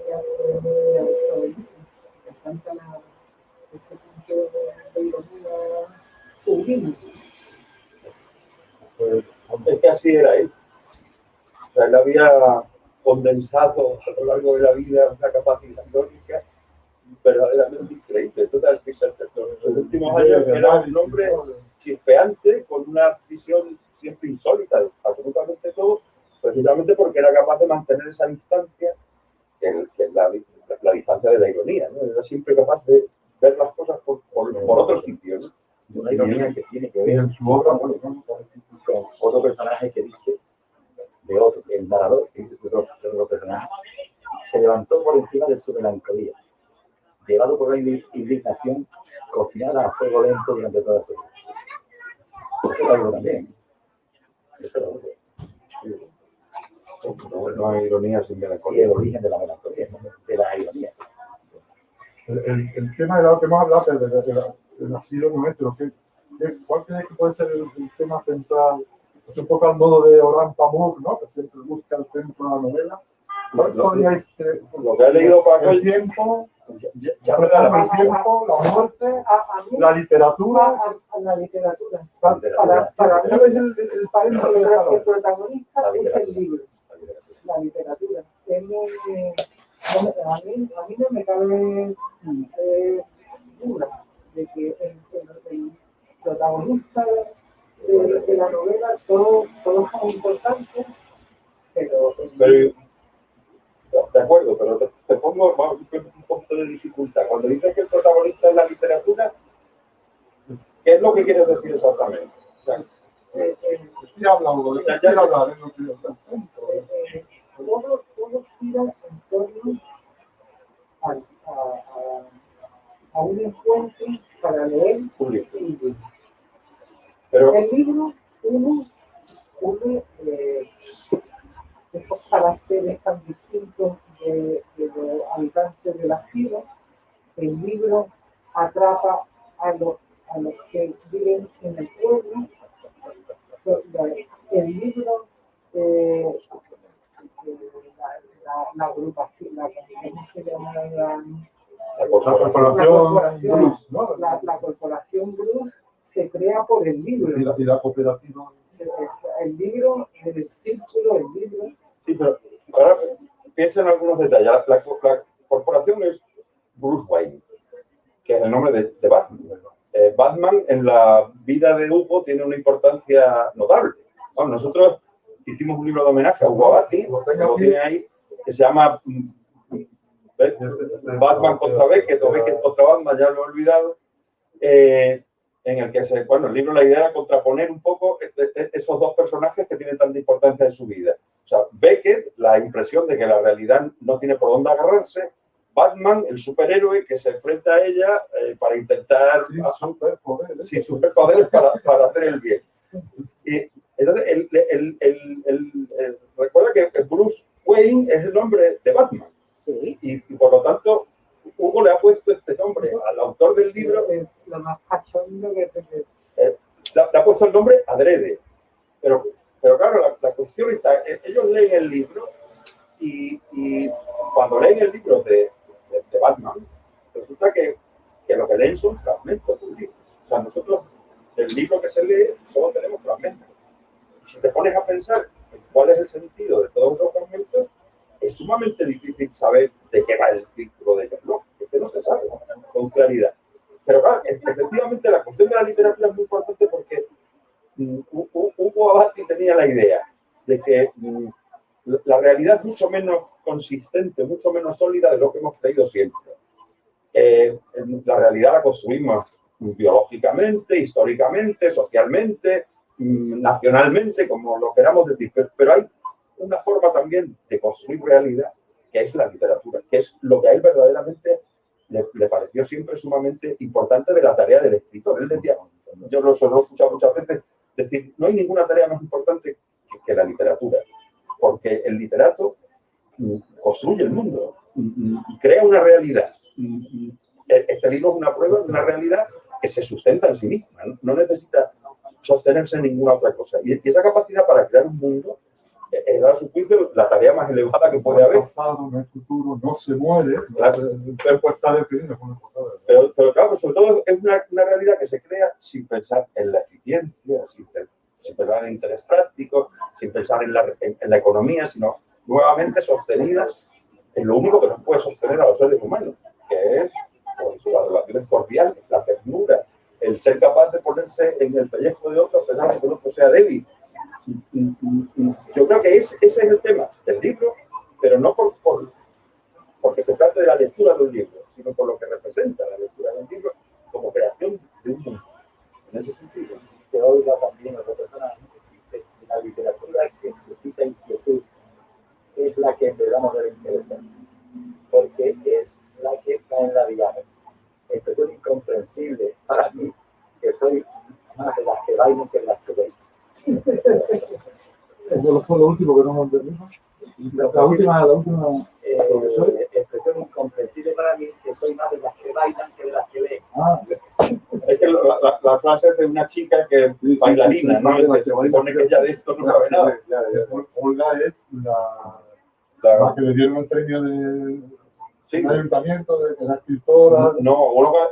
me encanta este punto de ironía sublime. Pues, es que así era él. O sea, él había condensado a lo largo de la vida una capacidad irónica verdaderamente increíble. Total, en los últimos años era un hombre chispeante, con una visión siempre insólita de absolutamente todo, precisamente porque era capaz de mantener esa distancia, que es la distancia de la ironía, ¿no? Era siempre capaz de ver las cosas por otros sitios, ¿no? Una ironía que tiene que ver en su obra, con otro personaje que dice, el narrador, que dice de otro personaje, se levantó por encima de su melancolía, llevado por la indignación, cocinada a fuego lento durante toda su vida. Eso lo hago también. Eso lo hago. No hay ironía sin Y melancolía. el origen de la melancolía, de la ironía. el tema de lo que hemos hablado del asilo nuestro, ¿cuál crees que puede ser el tema central? Es un poco al modo de Orhan Pamuk, ¿no? Que siempre busca el centro de la novela. ¿Cuál podríais Lo que ha leído Paco el tiempo, ya me da la el tiempo, la muerte, A mí, la literatura? a la literatura. Para mí, ¿cuál es el centro de la el novela? protagonista es el libro, la literatura. A mí no me cabe duda de que el protagonista de la novela, todos son importantes, pero de acuerdo, pero te pongo un punto de dificultad. Cuando dices que el protagonista es la literatura, ¿qué es lo que quieres decir exactamente? O sea, Sí, hablando de Ya, qué quiero hablar, es lo que yo centro. todo gira en torno a un encuentro para leer un libro. y leer. Pero El libro une esos caracteres tan distintos de los habitantes de la ciudad. El libro atrapa a los que viven en el pueblo. El libro, la agrupación, ¿cómo se llama? la La corporación corporación Bruce, ¿no? La corporación Bruce se crea por el libro. Y la cooperativa. El libro, el círculo del libro. Sí, pero ahora piensa en algunos detalles. La corporación es Bruce Wayne, que es el nombre de Batman. Batman en la vida de Hugo tiene una importancia notable. Bueno, nosotros hicimos un libro de homenaje a Hugo Abati, lo tiene ahí, que se llama Batman contra Beckett o Beckett contra Batman, ya lo he olvidado, en el que el libro, la idea era contraponer un poco esos dos personajes que tienen tanta importancia en su vida. O sea, Beckett, la impresión de que la realidad no tiene por dónde agarrarse; Batman, el superhéroe que se enfrenta a ella para intentar... superpoderes para hacer el bien. Y entonces, recuerda que Bruce Wayne es el nombre de Batman. Sí. Y por lo tanto, Hugo le ha puesto este nombre al autor del libro. Lo más cachondo que Le ha puesto el nombre adrede. Pero claro, la cuestión está, ellos leen el libro y cuando leen el libro de Batman, resulta que lo que leen son fragmentos del libro. O sea, nosotros del libro que se lee solo tenemos fragmentos. Y si te pones a pensar en cuál es el sentido de todos esos fragmentos, es sumamente difícil saber de qué va el círculo de Kerlove, que no se sabe con claridad. Pero claro, efectivamente la cuestión de la literatura es muy importante porque Hugo Abati tenía la idea de que la realidad es mucho menos consistente, mucho menos sólida de lo que hemos creído siempre. La realidad la construimos biológicamente, históricamente, socialmente, nacionalmente, como lo queramos decir, pero hay una forma también de construir realidad, que es la literatura, que es lo que a él verdaderamente le pareció siempre sumamente importante de la tarea del escritor. Él decía, yo lo he escuchado muchas veces, decir, no hay ninguna tarea más importante que la literatura, porque el literato construye el mundo, crea una realidad. Este libro es una prueba de una realidad que se sustenta en sí misma, no necesita sostenerse en ninguna otra cosa. Y esa capacidad para crear un mundo es, a su juicio, la tarea más elevada que puede haber. El pasado, en el futuro, no se muere, Claro. el tiempo está definido con el pasado. Pero claro, sobre todo es una realidad que se crea sin pensar en la eficiencia, sin pensar en interés práctico, sin pensar en la economía, sino nuevamente sostenidas en lo único que nos puede sostener a los seres humanos, que es pues, las relaciones cordiales, la ternura, el ser capaz de ponerse en el pellejo de otro a pesar de que el otro sea débil. Yo creo que ese es el tema del libro, pero no porque se trate de la lectura de un libro, sino por lo que representa la lectura de un libro como creación de un mundo. En ese sentido. Que oiga también otra persona, la literatura que suscita inquietud es la que en verdad nos debe interesar, porque es la que está en la diana. Esto es incomprensible para mí, que soy más de las que bailan que de las que ven. Eso fue lo último que no nos entendimos. La última expresión incomprensible para mí, que soy más de las que bailan que de las que ven. Es que la frase es de una chica que es bailarina, ¿no? Que se supone que ella de esto no sabe nada. Olga es la que le dieron el premio del ayuntamiento, de la escritora. No, Olga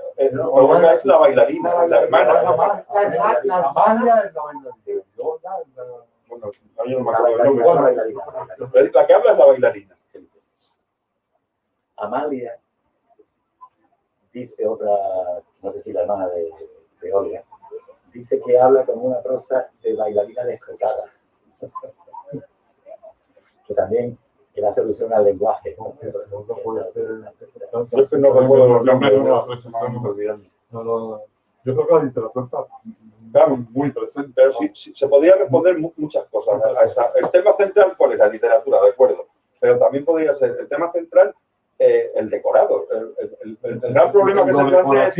es la bailarina, la hermana. Amalia es la bailarina. Olga es la... Bueno, yo no me acuerdo el nombre. La que habla es la bailarina. Amalia, dice otra, no sé si la hermana de Olga, dice que habla con una prosa de bailarina descotada. Que también es la solución al lenguaje. No puede ser. Yo es que no recuerdo los nombres. Yo creo que la literatura está muy presente. Pero sí, se podría responder muchas cosas a esa. El tema central, ¿cuál es? La literatura, de acuerdo. Pero también podría ser el tema central, el decorado. El gran problema que se plantea es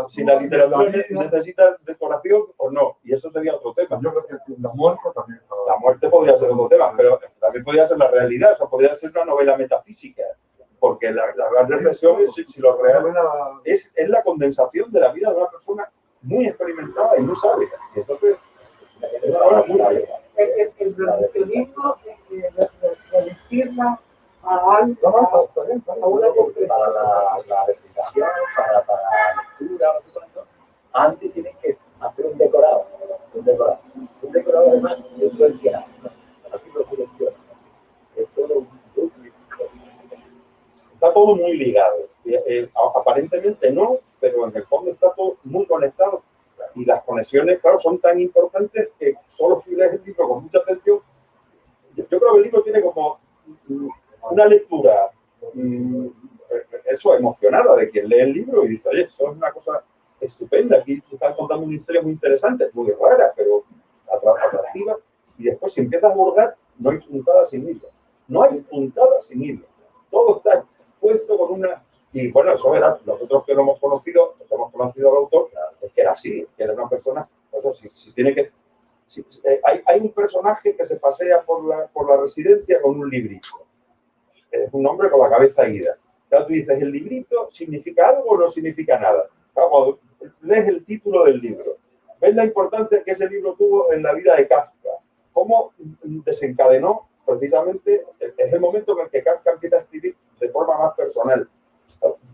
si la literatura necesita decoración o no. Y eso sería otro tema. Yo creo que la muerte también. La muerte podría ser otro tema, pero también podría ser la realidad. O sea, podría ser una novela metafísica. Porque la gran reflexión es si lo real es la condensación de la vida de una persona muy experimentada y muy sabia. Y entonces, es una obra muy valiosa. El reduccionismo reducirla a algo, a una comprensión. Para la explicación, para la lectura, antes tienen que hacer un decorado. Un decorado además, eso es que así lo selecciona. Es todo un duplicado. Está todo muy ligado. Aparentemente no, pero en el fondo está todo muy conectado. Y las conexiones, claro, son tan importantes que solo si lees el libro con mucha atención. Yo creo que el libro tiene como una lectura, eso, emocionada de quien lee el libro y dice, oye, eso es una cosa estupenda. Aquí están contando una historia muy interesante, muy rara, pero atractiva. Y después, si empiezas a abordar, no hay puntada sin hilo. No hay puntada sin hilo. Todo está puesto con una... Y bueno, eso era, nosotros que lo hemos conocido al autor, es que era así, que era una persona, eso si tiene que... hay un personaje que se pasea por la residencia con un librito. Es un hombre con la cabeza ida. Claro, tú dices, ¿el librito significa algo o no significa nada? Claro, cuando lees el título del libro, ves la importancia que ese libro tuvo en la vida de Kafka, cómo desencadenó precisamente, es el momento en el que Kafka empieza a escribir de forma más personal.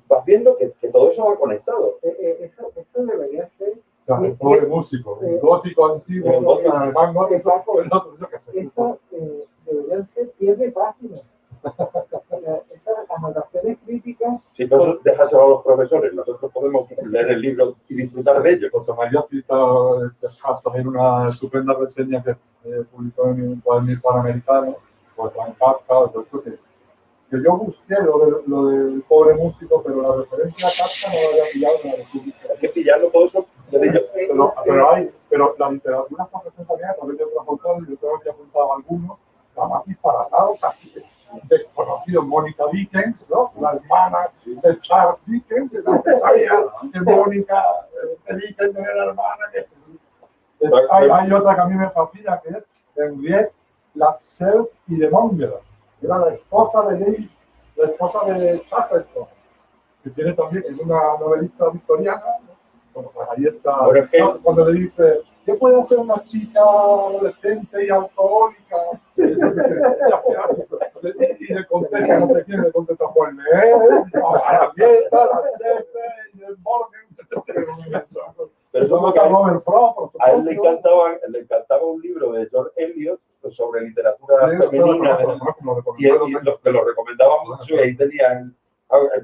Vas viendo que todo eso va conectado. Eso debería ser sea, el pobre músico, el gótico antiguo, el alemán gótico, el otro, yo qué sé. Eso deberían ser pie de página. Esas anotaciones críticas. Sí, pero eso déjaselo a los profesores. Nosotros podemos leer el libro y disfrutar de ello. José María cita en una estupenda reseña que publicó en un cuaderno panamericano, pues Frank Kafka, que yo busqué lo del pobre músico, pero la referencia a Kafka no lo había pillado en la República. Hay que pillarlo todo eso de ello. Pero la literatura está presente también a través de otros autores, yo creo que he apuntado algunos, la más disparatado, casi desconocido, Mónica Dickens, ¿no? La hermana de Charles Dickens, que no sabía que Mónica Dickens era la hermana. Hay otra que a mí me fascina, que es Henriette Lascelles y de Montgelas, que era la esposa de Shackleton, que tiene también, es una novelista victoriana, ¿no? Bueno, pues ahí está, ¿no? Cuando le dice, ¿qué puede hacer una chica adolescente y alcohólica? Y le contesta, no sé quién, le contesta, pues la fiesta, la fiesta, y el morning. Pero eso porque a él le encantaba un libro de George Eliot sobre literatura femenina y lo recomendaba mucho y ahí tenían,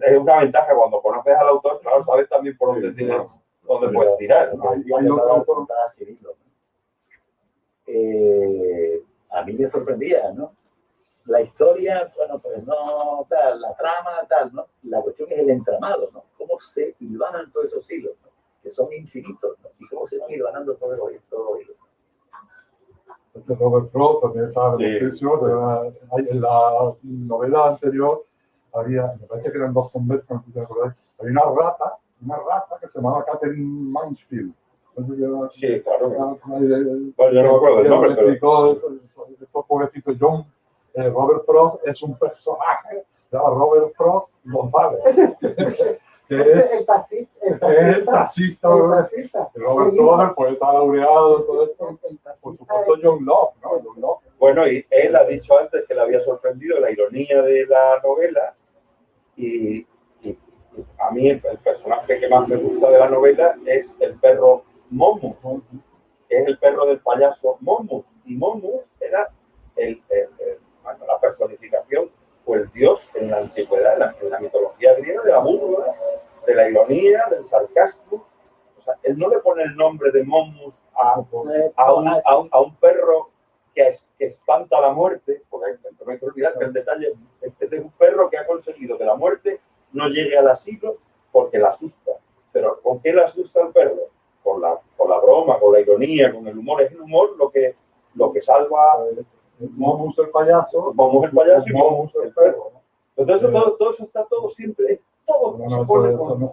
es una ventaja cuando conoces al autor, claro, sabes también por dónde puedes tirar, ¿no? A mí me sorprendía, ¿no? La historia, bueno, pues no tal, la trama tal, ¿no? La cuestión es el entramado, ¿no? Cómo se hilvanan todos esos hilos, ¿no? Que son infinitos, ¿no? Y cómo se van hilvanando todos los hilos. Robert Frost también sabe muchísimo. En la novela anterior había, me parece que eran dos conversos, no sé si te acordáis, había una rata que se llamaba Catherine Mansfield. Entonces, sí, claro. Bueno, yo no me acuerdo del nombre, pero estos pobrecitos John. Robert Frost es un personaje, se llama Robert Frost González, que es el taxista. Robert Frost, el poeta laureado, todo esto. Por supuesto, John Locke, ¿no? John Locke. Bueno, y él ha dicho antes que le había sorprendido la ironía de la novela y a mí el personaje que más me gusta de la novela es el perro Momus, que es el perro del payaso Momus. Y Momus era la personificación o el dios en la antigüedad, en la mitología griega, de la burla, de la ironía, del sarcasmo. O sea, él no le pone el nombre de Momus a un perro que espanta la muerte, porque no hay que olvidar que el detalle es de un perro que ha conseguido que la muerte no llegue al asilo porque la asusta. Pero ¿con qué la asusta el perro? Con la broma, con la ironía, con el humor. Es el humor lo que salva Momus el payaso, y Momus el perro. Entonces todo eso está todo siempre, todo se pone con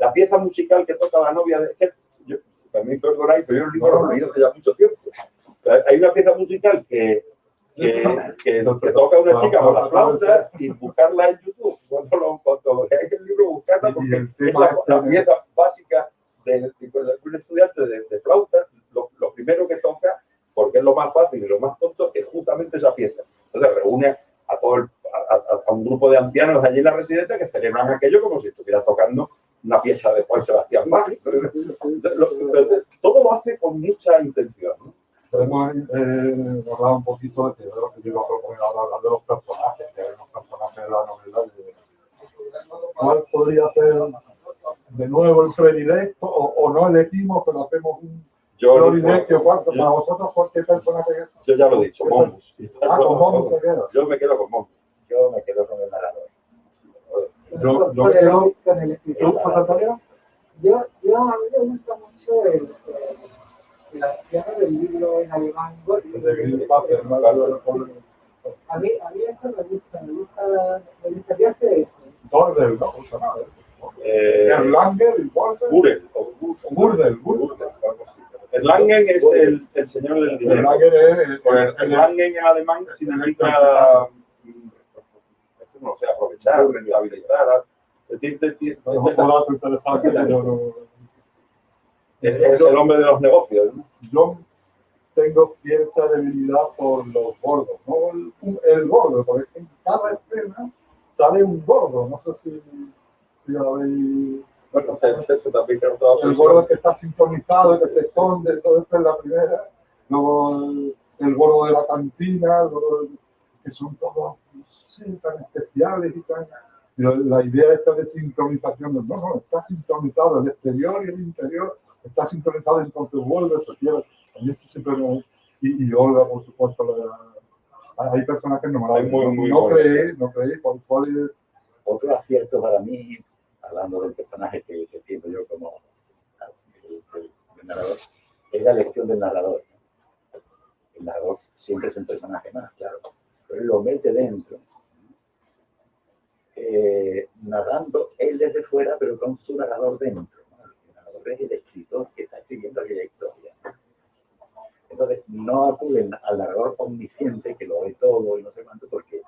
la pieza musical que toca la novia de yo también perdonáis, pero yo el libro lo he leído hace ya mucho tiempo. Hay una pieza musical que toca una chica con la flauta y buscarla en YouTube. Cuando leáis el libro, buscarla porque es la pieza básica de un estudiante de flauta. Lo primero que toca, porque es lo más fácil y lo más tonto, es justamente esa pieza. Entonces reúne a un grupo de ancianos allí en la residencia que celebran aquello como si estuviera tocando una pieza de Juan Sebastián Bach. Todo lo hace con mucha intención, ¿no? Podemos hablar un poquito de lo que yo iba a proponer ahora, hablar de los personajes, que hay unos personajes de la novela. ¿Cuál podría ser de nuevo el predilecto o no elegimos, pero hacemos un predilecto? Para vosotros, ¿por qué personaje es? Yo ya lo he dicho, Momus. Con Momus te quedas. Yo me quedo con Momus. Yo me quedo con el narrador. Yo me quedo con el escritor. ¿Tú, José Antonio? Yo a mí me gusta mucho el anciano del libro en alemán. A mí eso me gusta. ¿Qué hace eso? Bordel, ¿no? Erlanger y Bordel. Burdel. Erlangen es el señor del dinero. Erlangen en alemán significa, no sé, aprovechar, rentabilizar. El hombre de los negocios, ¿no? Yo tengo cierta debilidad por los gordos, no el gordo, porque en cada escena sale un gordo, no sé si lo habéis Bueno, eso también creo que todo El gordo que está sintonizado, que se esconde, todo esto es la primera. Luego el gordo de la cantina, el gordo que son todos sí, tan especiales y tan... Pero la idea esta de sincronización, no, está sintonizado el exterior y el interior, está sincronizado, entonces vuelve, se pierde. A mí eso siempre me... Y Olga, por supuesto, hay personas que no creí, cuál es... Otro acierto para mí, hablando del personaje que tengo yo como el narrador, es la elección del narrador. El narrador siempre es un personaje más, claro, pero él lo mete dentro, narrando él desde fuera, pero con su narrador dentro, ¿no? El narrador es el escritor que está escribiendo aquella historia. Entonces, no acuden al narrador omnisciente que lo ve todo y no sé cuánto, porque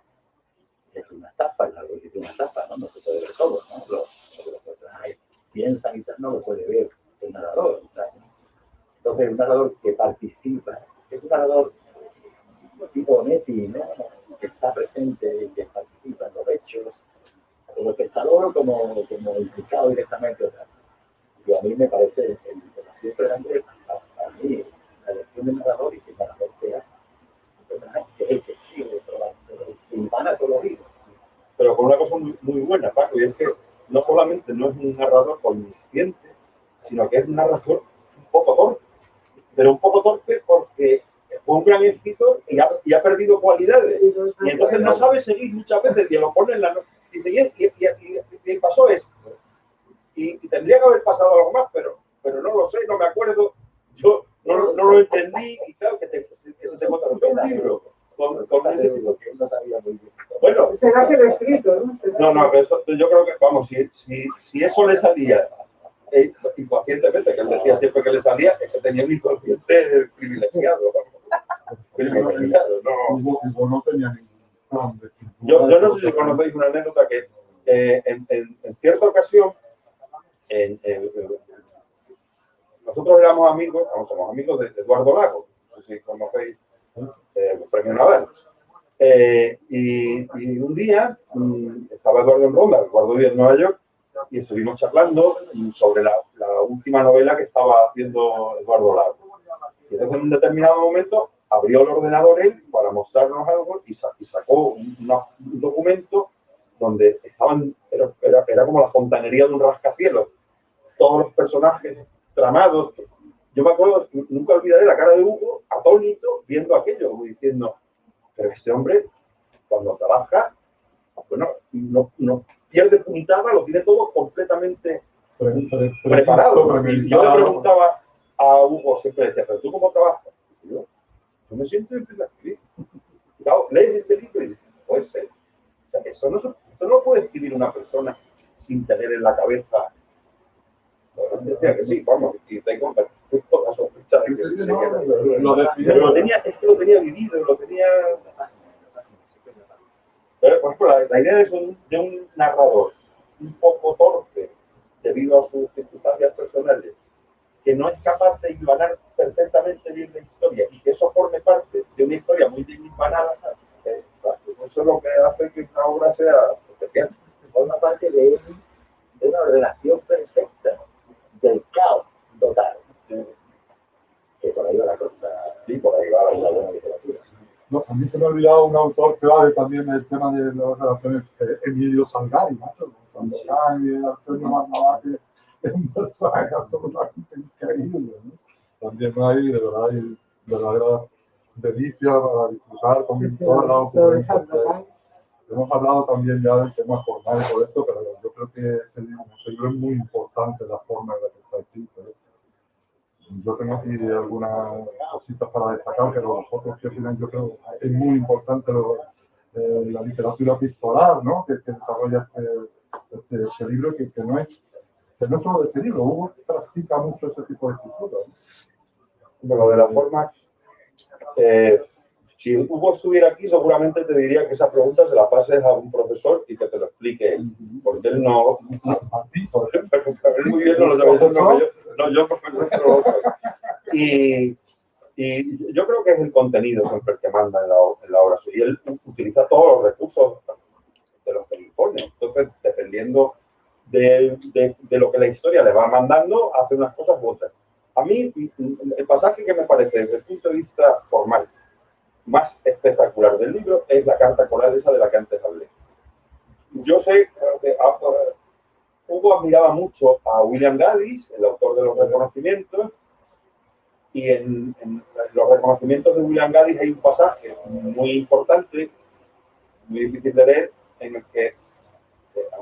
es una estafa, el narrador es una estafa, ¿no? No se puede ver todo, ¿no? Lo que los personajes piensan y tal, no lo puede ver el narrador, ¿sabes? Entonces, un narrador que participa, es un narrador tipo Neti, ¿no? Que está presente, que participa en los hechos, como espectador, como implicado directamente. O sea, y a mí me parece el siempre grande, a mí, la elección del narrador y que el narrador sea un personaje que es el que escribe, y van a colorido. pero con una cosa muy buena, Paco, y es que no solamente no es un narrador omnisciente, sino que es un narrador un poco torpe, pero un poco torpe porque fue un gran escritor y ha perdido cualidades, y entonces no sabe seguir muchas veces, y lo pone en la nota, y dice, y pasó esto, y tendría que haber pasado algo más, pero no lo sé, no me acuerdo, yo no lo entendí, y claro que te contaron un libro con ese tipo que no sabía muy bien. Bueno, será que lo he escrito, ¿no? no, pero eso, yo creo que, vamos, si eso le salía inconscientemente, que él decía siempre que le salía, es que tenía un inconsciente privilegiado. Hugo no tenía ningún plan de escritura. Yo no sé si conocéis una anécdota que en cierta ocasión nosotros éramos amigos, somos amigos de Eduardo Lago, no sé si conocéis el premio Nadal. Y un día estaba Eduardo en Ronda, Eduardo vive en Nueva York, y estuvimos charlando sobre la última novela que estaba haciendo Eduardo Lago. Y entonces en un determinado momento abrió el ordenador él para mostrarnos algo y sacó un documento donde era como la fontanería de un rascacielos. Todos los personajes tramados. Yo me acuerdo, nunca olvidaré la cara de Hugo, atónito, viendo aquello, como diciendo, pero ese hombre, cuando trabaja, bueno, no pierde puntada, lo tiene todo completamente preparado. Y yo le preguntaba a Hugo, siempre decía, ¿pero tú cómo trabajas? Y yo me siento y empiezo a escribir. Claro, lees este libro y dices, puede ser. O sea, esto no puede escribir una persona sin tener en la cabeza. Bueno, decía que sí, vamos, y tengo la sospecha de que lo tenía vivido, lo tenía. Pero, por ejemplo, la idea de un narrador un poco torpe debido a sus circunstancias personales, que no es capaz de hilvanar perfectamente bien la historia y que eso forme parte de una historia muy bien hilvanada, eso es lo que hace que esta obra sea especial. Forma parte de una relación perfecta del caos total. Que por ahí va la cosa, Sí, por ahí va la buena literatura. No, a mí se me ha olvidado un autor clave también el tema de las relaciones, Emilio Salgari, ¿no? Salgari, Arsenio Marnavá, que es un personaje absolutamente increíble, ¿no? También hay, de verdad, hay verdadera delicia para disfrutar con toda la ocurrencia. Hemos hablado también ya del tema formal y todo esto, pero yo creo que este libro es muy importante la forma en la que está escrito, ¿eh? Yo tengo aquí algunas cositas para destacar, pero vosotros que opinan, yo creo que es muy importante la literatura epistolar, ¿no? que desarrolla este libro, que no es solo de este libro. Hugo practica mucho ese tipo de escritura, ¿no? Bueno, de la forma, si Hugo estuviera aquí, seguramente te diría que esa pregunta se la pases a un profesor y que te lo explique él, porque él no. A ti, por ejemplo. Él muy bien no lo sabe, yo profesor no lo sé. Y yo creo que es el contenido siempre el que manda en la obra suya. Y él utiliza todos los recursos de los que dispone. Entonces, dependiendo de lo que la historia le va mandando, hace unas cosas u otras. A mí, el pasaje que me parece, desde el punto de vista formal, más espectacular del libro es la carta coral esa de la que antes hablé. Yo sé que Hugo admiraba mucho a William Gaddis, el autor de los reconocimientos, y en los reconocimientos de William Gaddis hay un pasaje muy importante, muy difícil de leer, en el que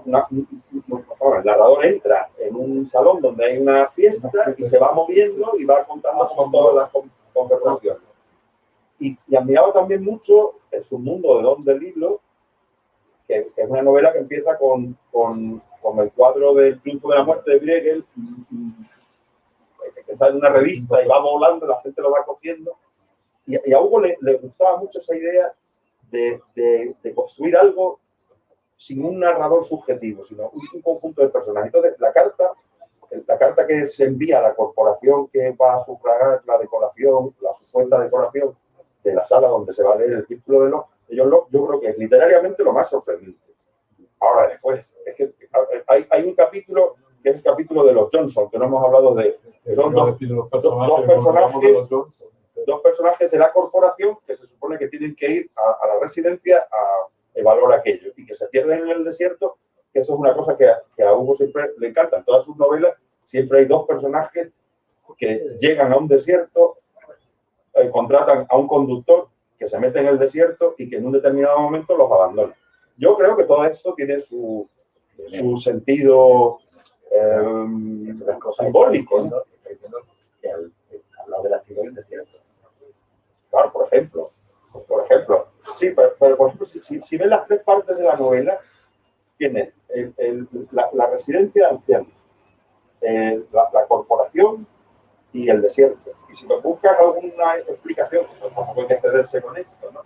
el narrador entra en un salón donde hay una fiesta y se va moviendo y va contando como todas las conversaciones. Y admiraba también mucho el submundo de Don DeLillo, que es una novela que empieza con el cuadro del triunfo de la muerte de Bruegel, que está en una revista y va volando, la gente lo va cogiendo. Y a Hugo le gustaba mucho esa idea de construir algo sin un narrador subjetivo, sino un conjunto de personajes. Entonces, la carta que se envía a la corporación que va a sufragar la decoración, la supuesta decoración de la sala donde se va a leer el círculo de John Locke, yo creo que es literariamente lo más sorprendente. Ahora, después, es que hay un capítulo que es el capítulo de los Johnson, que no hemos hablado de... Son dos personajes de la corporación que se supone que tienen que ir a la residencia a evaluar aquello y que se pierden en el desierto, que eso es una cosa que a Hugo siempre le encanta. En todas sus novelas siempre hay dos personajes que llegan a un desierto, contratan a un conductor que se mete en el desierto y que en un determinado momento los abandona. Yo creo que todo esto tiene su sentido simbólico, ¿no? Que al hablar de la ciudad del desierto. Claro, por ejemplo. Sí, pero por ejemplo, si ves las tres partes de la novela, tienes la residencia de ancianos, la corporación y el desierto. Y si me buscas alguna explicación, pues tampoco hay que cederse con esto, ¿no?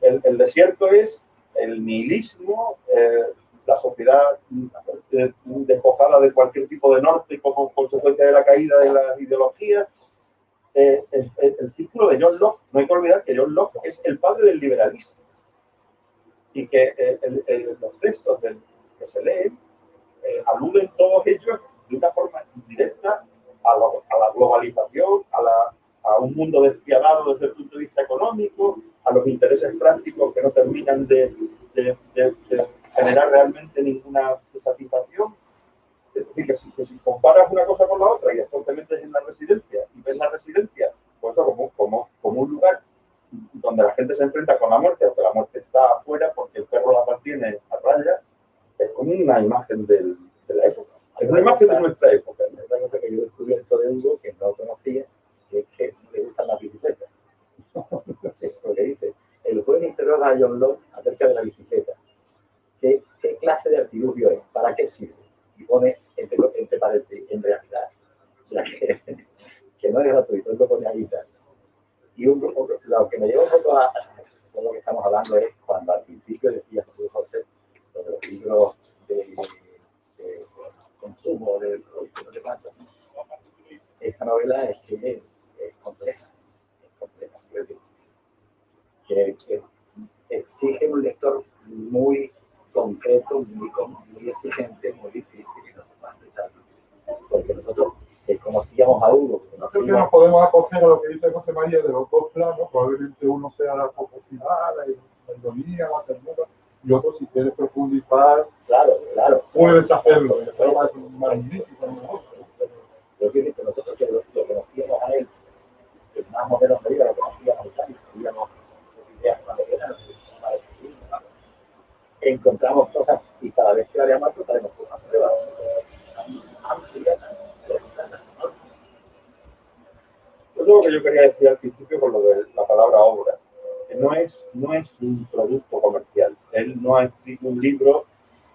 El desierto es el nihilismo, la sociedad despojada de cualquier tipo de norte como consecuencia de la caída de las ideologías. El círculo de John Locke, no hay que olvidar que John Locke es el padre del liberalismo y que los textos que se leen aluden todos ellos de una forma indirecta a la globalización, a un mundo despiadado desde el punto de vista económico, a los intereses prácticos que no terminan de generar realmente ninguna satisfacción. Es decir, que si comparas una cosa con la otra y después te metes en la residencia y ves la residencia pues como un lugar donde la gente se enfrenta con la muerte, aunque la muerte está afuera porque el perro la mantiene a raya, es como una imagen de la época. Es una imagen de nuestra época. Es una cosa que yo he descubierto de Hugo, que no conocía, que es que le gustan las bicicletas. Porque dice, el juez interroga a John Locke acerca de la bicicleta. ¿Qué clase de artilugio es? ¿Para qué sirve? Y pone entre paréntesis, en realidad. O sea, que no es gratuito, él lo pone ahí. Y lo que me lleva un poco a todo lo que estamos hablando es cuando al principio decía José, sobre los libros de consumo, de no sé cuánto. Esta novela es compleja. Es decir, que exige un lector muy concreto, muy exigente, muy difícil, y no se puede expresar. Porque nosotros conocíamos a Hugo. No creo que nos podemos acoger a lo que dice José María de los dos planos. Probablemente uno sea la jocosidad, la ironía, la ternura, y otro, si quieres profundizar, claro. puedes hacerlo. Es magnífico. Yo quiero decir que nosotros que lo conocíamos a él, que más o menos medida lo conocíamos a él, sabíamos sus ideas cuando eran, encontramos cosas y cada vez que la llamamos tenemos cosas nuevas, amplias, interesantes. Eso es lo que yo quería decir al principio con lo de la palabra obra. Que no es un producto comercial. Él no ha escrito un libro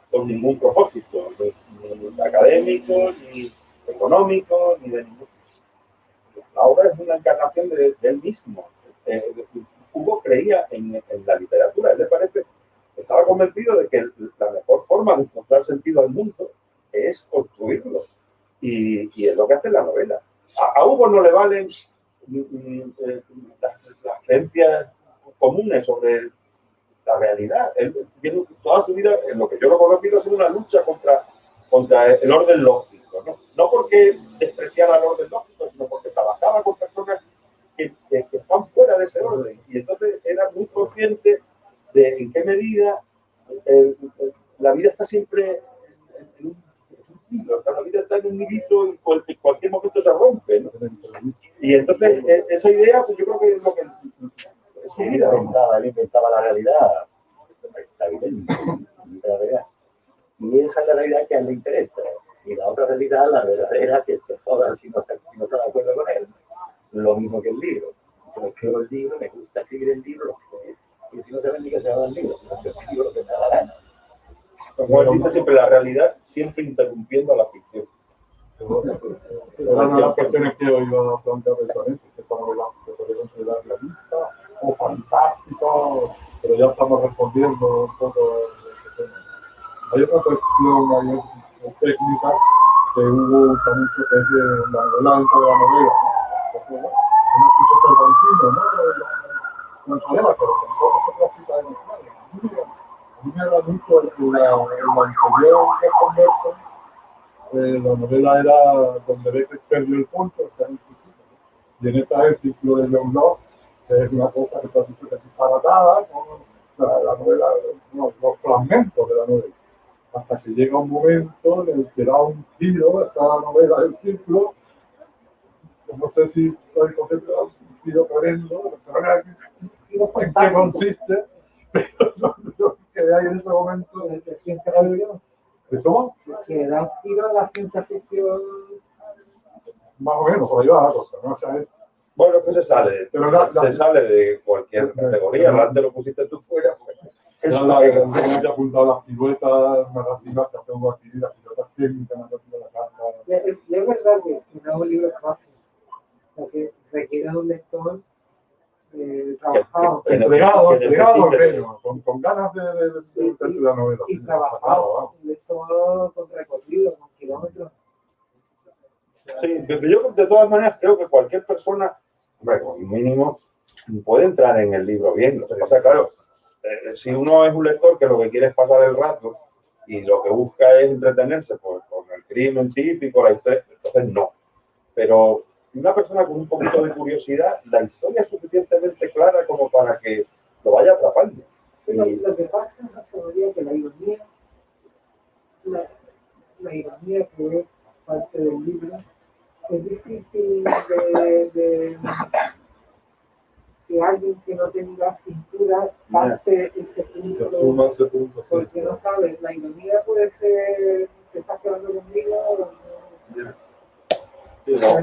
con ningún propósito, ni académico, ni económico, ni de ningún. La obra es una encarnación de él mismo. Hugo creía en la literatura. Él le parece, estaba convencido de que la mejor forma de encontrar sentido al mundo es construirlo. Y es lo que hace la novela. A Hugo no le valen las creencias comunes sobre la realidad. Él tiene toda su vida, en lo que yo lo he conocido, es una lucha contra contra el orden lógico, ¿no? No porque despreciara el orden lógico, sino porque trabajaba con personas que están fuera de ese orden. Y entonces era muy consciente de en qué medida la vida está siempre en un hilo, la vida está en un hilito y en cualquier momento se rompe, ¿no? Y entonces esa idea, pues yo creo que es lo que es su vida, ¿no? Él inventaba la realidad, está evidente, la realidad. Y esa es la realidad que a él le interesa. Y la otra realidad, la verdadera, que se joda si no está de acuerdo con él. Lo mismo que el libro. Yo escribo el libro, me gusta escribir el libro, y si no se vende, que se va el libro. Yo escribo lo que me da la gana. Como él dice siempre, la realidad siempre interrumpiendo a la ficción. Era una de las cuestiones que yo iba a plantear precisamente, que esta novela se puede considerar realista o fantástica, pero ya estamos respondiendo un poco este tema. Hay otra cuestión técnica que hubo también que es la novela dentro de la novela, ¿no? Un tipo cervantino, ¿no? No es novela, pero tampoco se practica en España. A mí me agrada mucho en la anterior que converso. La novela era donde Beckett perdió el punto, está en el ciclo. Y en esta es el ciclo de John Locke, que es una cosa que está disparatada con la novela, los fragmentos de la novela. Hasta que llega un momento en el que da un giro esa novela del ciclo. No sé si soy consciente de un giro tremendo, en qué consiste, pero yo quedé ahí en ese momento. ¿De quién se la vivió? ¿Cómo? Que da un giro a la ciencia ficción. Más o menos, por ahí va la cosa, ¿no? O sea, Bueno, pues se sale, Pero se sale de cualquier categoría. Antes lo pusiste tú fuera, pues. ya la he apuntado las piruetas narrativas que tengo aquí, las piruetas técnicas narrativas de la carta. Y es verdad que no es un libro fácil, porque requiere de un lector trabajado. Entregado, necesite- reino, con ganas de meterse en la novela. Y Sí, trabajado, un lector con recorrido, con kilómetros. Sí, pero yo de todas maneras creo que cualquier persona, hombre, con mínimo, puede entrar en el libro bien. Lo que pasa, claro, si uno es un lector que lo que quiere es pasar el rato y lo que busca es entretenerse pues, con el crimen típico, la historia, entonces no. Pero una persona con un poquito de curiosidad, la historia es suficientemente clara como para que lo vaya atrapando. Pero lo que pasa es que la ironía, la ironía que es parte del libro, es difícil de que alguien que no tenga cintura parte ese punto, porque no sabes, la ironía puede ser que estás quedando conmigo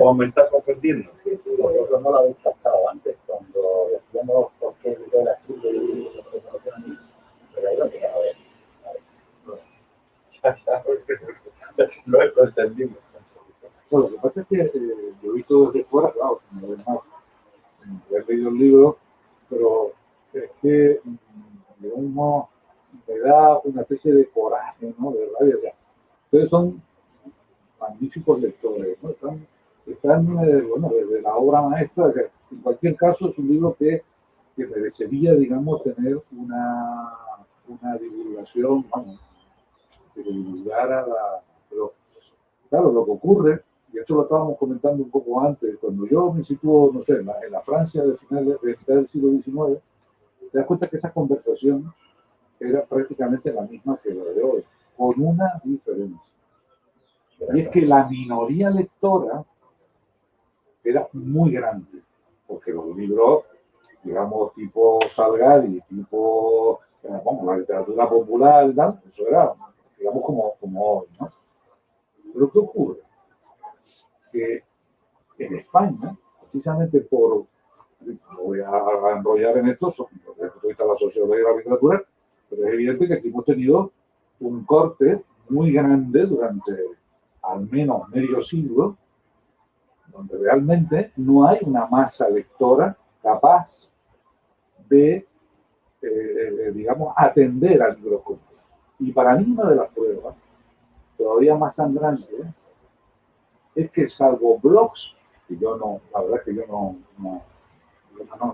O me estás ofendiendo. Vosotros no lo habéis captado antes, cuando decíamos por qué yo era así, pero ahí lo tenía, a ver. Lo he entendido. Bueno, lo que pasa es que yo he visto desde fuera, claro, sin haber leído el libro, pero es que digamos, me da una especie de coraje, ¿no? De rabia. Ustedes son magníficos lectores, ¿no? Están bueno, desde la obra maestra, que en cualquier caso es un libro que merecería, digamos, tener una divulgación, vamos, que divulgara la... Pero, claro, lo que ocurre, y esto lo estábamos comentando un poco antes, cuando yo me sitúo, no sé, en la Francia del siglo XIX, te das cuenta que esa conversación era prácticamente la misma que la de hoy, con una diferencia. Y es que la minoría lectora era muy grande, porque los libros, digamos, tipo Salgari, tipo, bueno, la literatura popular, ¿no? Eso era, digamos, como hoy, ¿no? Pero ¿qué ocurre? Que en España, precisamente por, no voy a enrollar en esto, desde el punto de vista de la sociología y la literatura, pero es evidente que aquí hemos tenido un corte muy grande durante al menos medio siglo, donde realmente no hay una masa lectora capaz de, digamos, atender al libro culto. Y para mí una de las pruebas, todavía más sangrante, es que salvo blogs, que yo no, la verdad es que yo no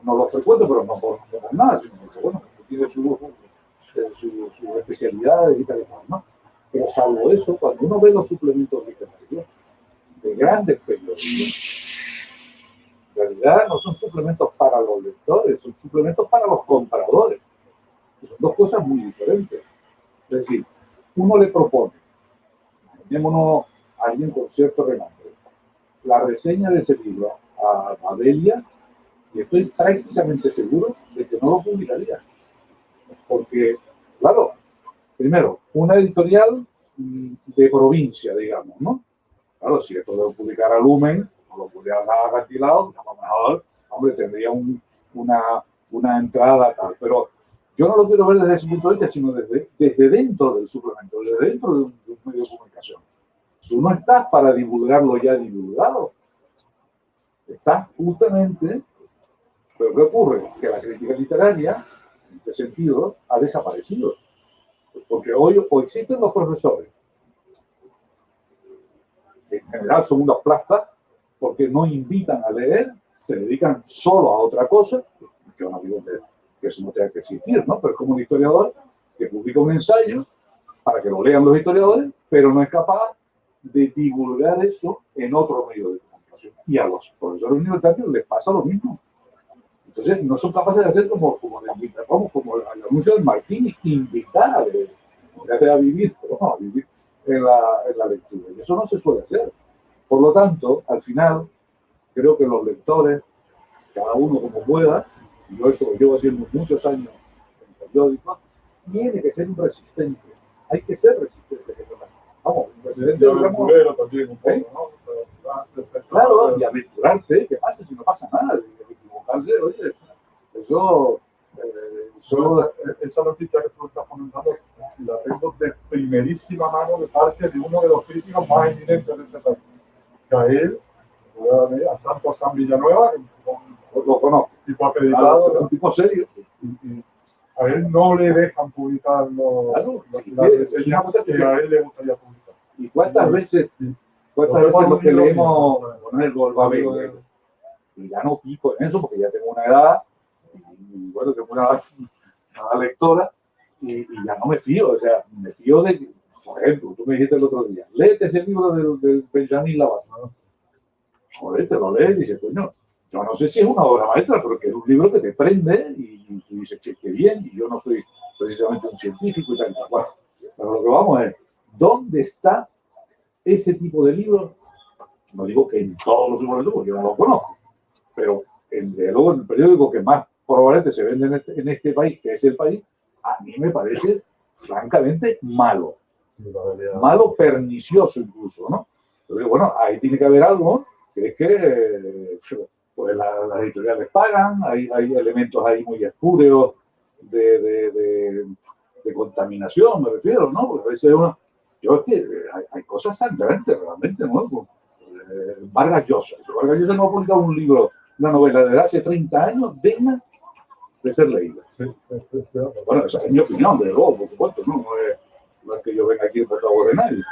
lo frecuento, pero no por nada, sino porque, bueno, tiene sus especialidades y tal y cual, ¿no? Pero salvo eso, cuando uno ve los suplementos literarios de grandes periódicos, en realidad no son suplementos para los lectores, son suplementos para los compradores. Son dos cosas muy diferentes. Es decir, uno le propone, imaginémonos a alguien con cierto renombre, la reseña de ese libro a Delia, y estoy prácticamente seguro de que no lo publicaría. Porque, claro, primero, una editorial de provincia, digamos, ¿no? Claro, si esto lo publicara Lumen, o lo publicara Acantilado, a lo mejor, hombre, tendría una entrada tal. Pero yo no lo quiero ver desde ese punto de vista, sino desde dentro del suplemento, desde dentro de un medio de comunicación. Tú no estás para divulgar lo ya divulgado. Estás justamente... Pero ¿qué ocurre? Que la crítica literaria, en este sentido, ha desaparecido. Porque hoy existen los profesores. En general son unos plastas porque no invitan a leer, se dedican solo a otra cosa. Yo no digo que eso no tenga que existir, ¿no? Pero es como un historiador que publica un ensayo para que lo lean los historiadores, pero no es capaz de divulgar eso en otro medio de comunicación. Y a los profesores universitarios les pasa lo mismo. Entonces, no son capaces de hacer como el anuncio del Martini, invitar a leer, a vivir, pero no, a vivir en la lectura. Y eso no se suele hacer. Por lo tanto, al final, creo que los lectores, cada uno como pueda, y yo eso lo llevo haciendo muchos años en periódicos, tiene que ser un resistente. Hay que ser resistente. Vamos, un resistente, digamos, también un poco, ¿no? Claro, y aventurarte, ¿qué pasa si no pasa nada? Oye, eso, esa noticia que tú estás comentando la tengo de primerísima mano de parte de uno de los críticos más eminentes de este país. Que a él, a Santos San Villanueva, lo conozco, tipo acreditado, un tipo serio. Y a él no le dejan publicar las reseñas que a él le gustaría publicar. ¿Y cuántas veces los que leemos con el Golbabel? Y ya no pico en eso porque ya tengo una edad, y bueno, tengo una edad lectora, y ya no me fío. O sea, me fío de que, por ejemplo, tú me dijiste el otro día, léete ese libro del Benjamín Lavaz. Joder, te lo lees y dices, coño, yo no sé si es una obra maestra, pero que es un libro que te prende y tú dices que bien, y yo no soy precisamente un científico y tal. Bueno, pero lo que vamos es, ¿dónde está ese tipo de libros? No digo que en todos los suplementos, porque yo no lo conozco, pero luego en el periódico que más probablemente se vende en este país, que es El País, a mí me parece francamente malo. Malo, pernicioso incluso, ¿no? Entonces, bueno, ahí tiene que haber algo, que es que pues las editoriales pagan, hay elementos ahí muy espúreos de contaminación, me refiero, ¿no? Porque a veces yo es que hay cosas sangrantes realmente, ¿no? Vargas Llosa no ha publicado un libro, una novela de hace 30 años, digna de ser leída. Bueno, esa es mi opinión, de luego, por supuesto, no es que yo venga aquí por favor de nadie.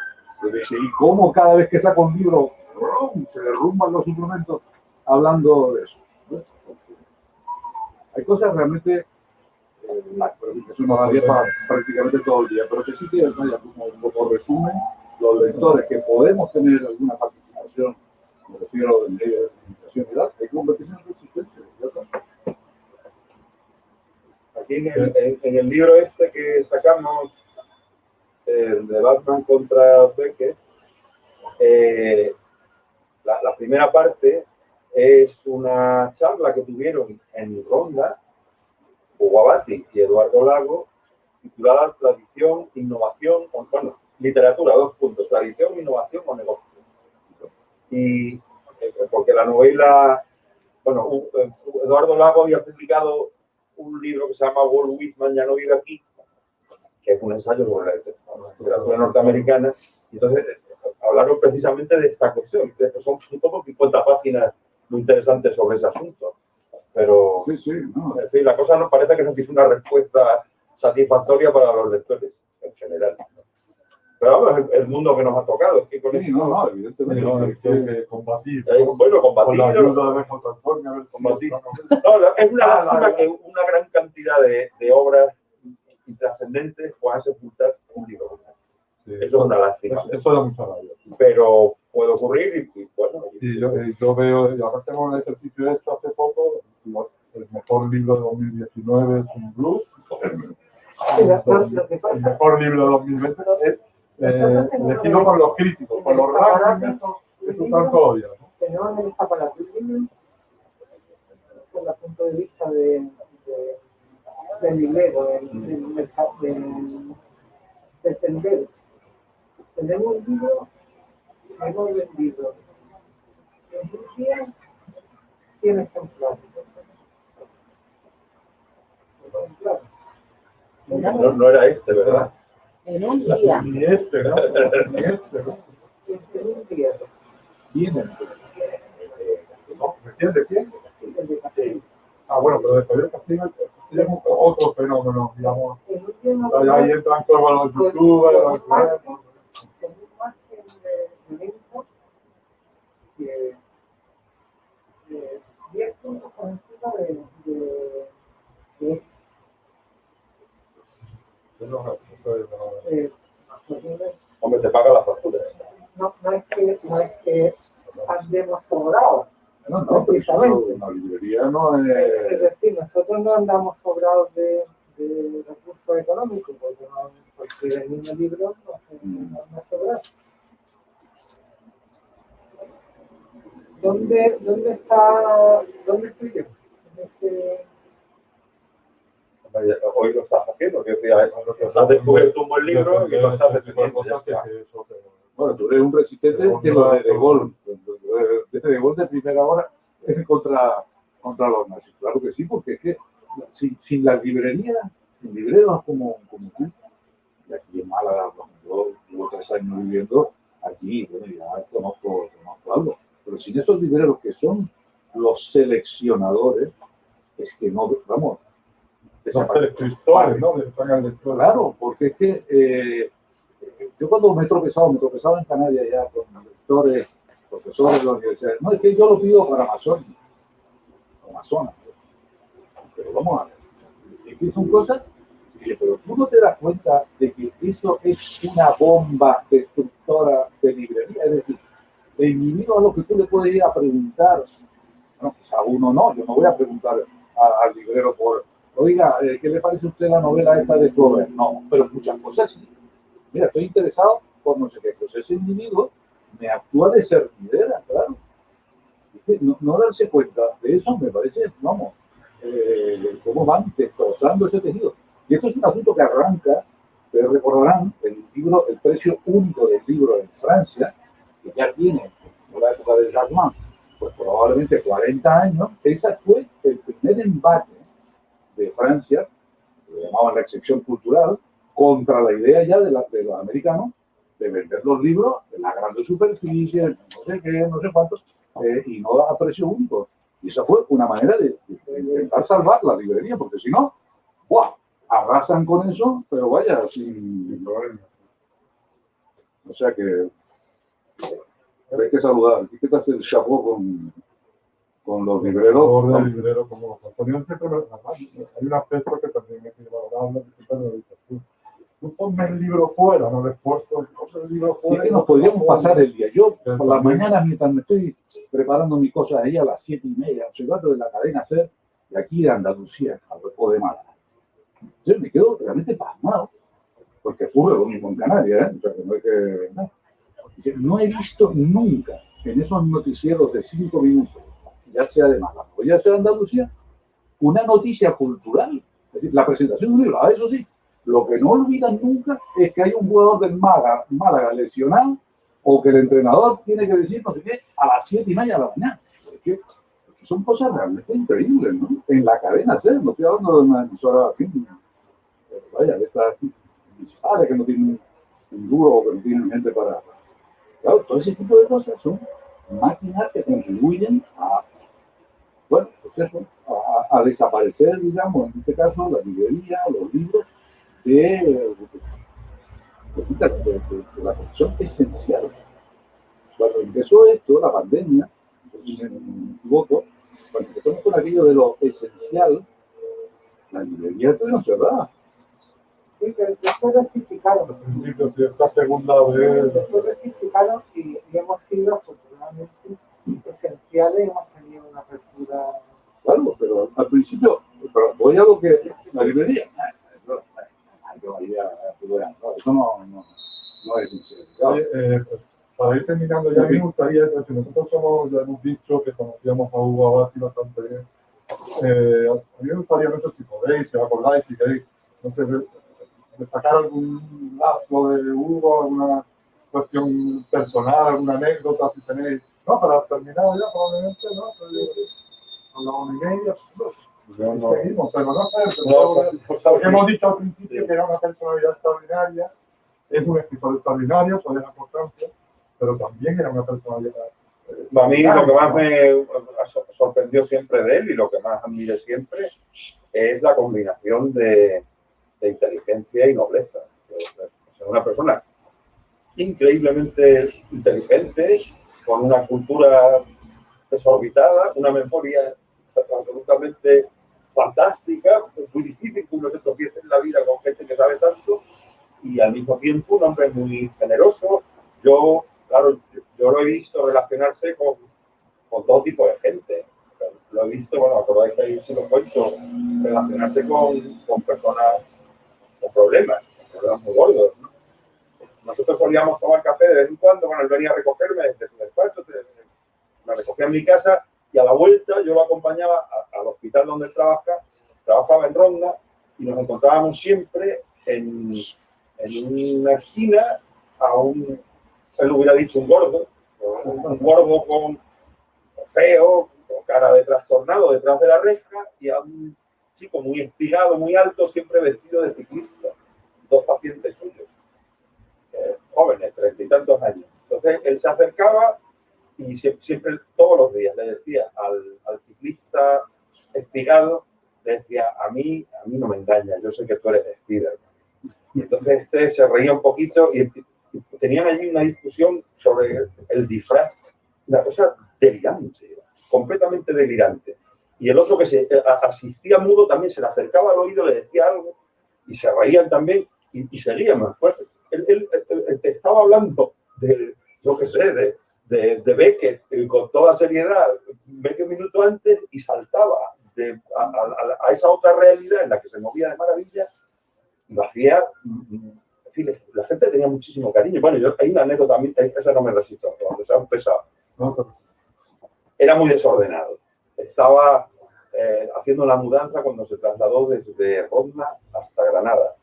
Pero dice, ¿y cómo cada vez que saca un libro se derrumban los suplementos hablando de eso? Hay cosas realmente, pero eso nos daría para prácticamente todo el día, pero que sí que como resumen, los lectores que podemos tener alguna participación, me refiero del medio de comunicación y tal, hay que convertirse en resistentes. Aquí en el libro este que sacamos, el de Batman contra Beckett, la primera parte es una charla que tuvieron en Ronda, Hugo Abati y Eduardo Lago, titulada Tradición, Innovación, bueno, literatura, 2 puntos, tradición, innovación o negocio. Y porque la novela, bueno, Eduardo Lago había publicado un libro que se llama Walt Whitman ya no vive aquí, que es un ensayo sobre la literatura norteamericana, y entonces hablaron precisamente de esta cuestión, que son un poco 50 páginas muy interesantes sobre ese asunto, pero sí, no. En fin, la cosa nos parece que no tiene una respuesta satisfactoria para los lectores en general. Pero vamos, es el mundo que nos ha tocado. Es que con sí, no, evidentemente. Hay que combatir. Bueno, combatir. Con la ayuda de California, combatir. No, es una lástima que una gran cantidad de obras intrascendentes puedan sepultar un libro. Sí, Eso es una lástima. Eso da mucha rabia. Sí. Pero puede ocurrir y bueno. Y yo veo, y ahora tengo un ejercicio hecho hace poco, el mejor libro de 2019 es un blues, Sí, lo que el pasa mejor libro de 2020 es elegido por los críticos, por los rankings que tú tanto odias, ¿no? tenemos en el escaparate desde el punto de vista del librero, del tendero. Tenemos un libro que hemos vendido en un día 100 ejemplares. No era este, ¿verdad? En un día. Ni este, ¿no? Ni este, ¿no? En un día. 100 ¿No? ¿De quién? El de Castillo. Ah, bueno, pero después del Castillo es otro fenómeno, digamos. En un día no O sea, ahí entran todos los youtubers, los influencers. con un margen de venta que 10 puntos por encima de Hombre, te paga la factura. no es que andemos sobrados, No, pero precisamente. una librería no Es es... decir, nosotros no andamos sobrados de recursos económicos, porque el mismo libro no sobra. ¿Dónde estoy yo? Hoy lo estás haciendo, que has descubierto un buen libro y lo estás defendiendo. Ya está. Bueno, tú eres un resistente de los de Gaulle, de Gaulle de primera hora contra los nazis. Claro que sí, porque es que sin las librerías, sin libreros como tú, y aquí en Málaga, bueno, yo llevo 3 años viviendo aquí, bueno, ya conozco algo, pero sin esos libreros que son los seleccionadores, es que no, vamos, Los escritores, ¿no? claro, porque es que yo cuando me tropezaba en Canarias ya con lectores, profesores de la universidad. No, es que yo lo pido para Amazonas. Pero vamos a ver. Es que son cosas, pero tú no te das cuenta de que eso es una bomba destructora de librería. Es decir, el individuo a lo que tú le puedes ir a preguntar, bueno, pues a uno no, yo no voy a preguntar al librero por, oiga, ¿qué le parece a usted la novela esta de Flaubert? No, pero muchas cosas sí. Mira, estoy interesado por no sé qué, pues ese individuo me actúa de servidera, claro. No darse cuenta de eso me parece, vamos, cómo van destrozando ese tejido. Y esto es un asunto que arranca, ustedes recordarán, el precio único del libro en Francia, que ya tiene, en la época de Jacquemin, pues probablemente 40 años, ese fue el primer embate de Francia, que lo llamaban la excepción cultural, contra la idea ya de los americanos de vender los libros en la grande superficie, no sé qué, no sé cuántos, y no a precio único. Y esa fue una manera de intentar salvar la librería, porque si no, ¡buah! Arrasan con eso, pero vaya, sin problema. O sea que hay que saludar. ¿Qué te hace el chapeau con los libreros? Los libreros como los Antonio, hay un aspecto que también es valorable, que siempre lo dices tú. Tú ponme el libro fuera, no le esfuerzo, el libro fuera. Sí que nos podríamos pasar el día. Yo, por las mañanas, mientras me estoy preparando mis cosas ahí a las 7:30, no sé cuánto, de la cadena SER, de aquí de Andalucía, o de Málaga. Yo me quedo realmente pasmado, porque ocurre lo mismo en Canarias, ¿eh? O sea, que no hay que... No he visto nunca en esos noticieros de 5 minutos, ya sea de Málaga o ya sea de Andalucía, una noticia cultural. Es decir, la presentación de un libro. Eso sí, lo que no olvidan nunca es que hay un jugador del Málaga lesionado o que el entrenador tiene que decir no sé qué a las 7:30 de la mañana. Porque son cosas realmente increíbles, ¿no? En la cadena SER, no estoy hablando de una emisora aquí, vaya, de estas municipales que no tienen un duro o que no tienen gente para... Claro, todo ese tipo de cosas son máquinas que contribuyen a, bueno, pues eso, a desaparecer, digamos, en este caso, la librería, los libros, de la profesión esencial. Cuando empezó esto, la pandemia, si me equivoco, cuando empezamos con aquello de lo esencial, la librería estuvieron cerrada. Sí, que después rectificaron. Al principio, cierta segunda vez. Después rectificaron y hemos sido afortunadamente esenciales, hemos tenido una apertura. Claro, pero al principio, pero voy a lo que la librería. Eso no es sincero. Oye, para ir terminando ya, me gustaría, que nosotros ya hemos dicho que conocíamos a Hugo Abati bastante bien. A mí me gustaría, no sé si podéis, si os acordáis, si queréis, no sé, destacar algún lazo de Hugo, alguna cuestión personal, alguna anécdota, si tenéis. No, para terminar ya, probablemente, ¿no? Con la Unimedia, seguimos, pero no sé, porque hemos dicho al principio que era una personalidad extraordinaria, es un escritor extraordinario, eso es la importancia, pero también era una personalidad. A mí lo que más me sorprendió siempre de él y lo que más admiré siempre es la combinación de inteligencia y nobleza. Es una persona increíblemente inteligente, con una cultura desorbitada, una memoria absolutamente fantástica. Es muy difícil que uno se tropiece en la vida con gente que sabe tanto, y al mismo tiempo un hombre muy generoso. Yo lo he visto relacionarse con todo tipo de gente. Lo he visto, bueno, acordáis que ahí sí lo cuento, relacionarse con personas con problemas muy gordos, ¿no? Nosotros solíamos tomar café de vez en cuando, bueno, él venía a recogerme desde su despacho, me recogía en mi casa, y a la vuelta yo lo acompañaba al hospital donde él trabajaba en Ronda, y nos encontrábamos siempre en una esquina él hubiera dicho un gordo con feo, con cara de trastornado detrás de la reja, y a un chico muy espigado, muy alto, siempre vestido de ciclista, dos pacientes suyos, jóvenes, 30 y tantos años. Entonces él se acercaba y siempre, todos los días, le decía al ciclista espigado, le decía, a mí no me engañas, yo sé que tú eres de Spiderman. Y entonces se reía un poquito y tenían allí una discusión sobre el disfraz, una cosa delirante, completamente delirante. Y el otro, que se asistía mudo, también se le acercaba al oído, le decía algo y se reían también y seguían más. Pues, él estaba hablando de, yo qué sé, de Beckett con toda seriedad medio minuto antes, y saltaba a esa otra realidad en la que se movía de maravilla. Lo hacía, en fin, la gente tenía muchísimo cariño. Bueno, hay una anécdota también, esa no me resisto, donde se han pesado. Era muy desordenado. Estaba haciendo la mudanza cuando se trasladó desde Ronda hasta Granada.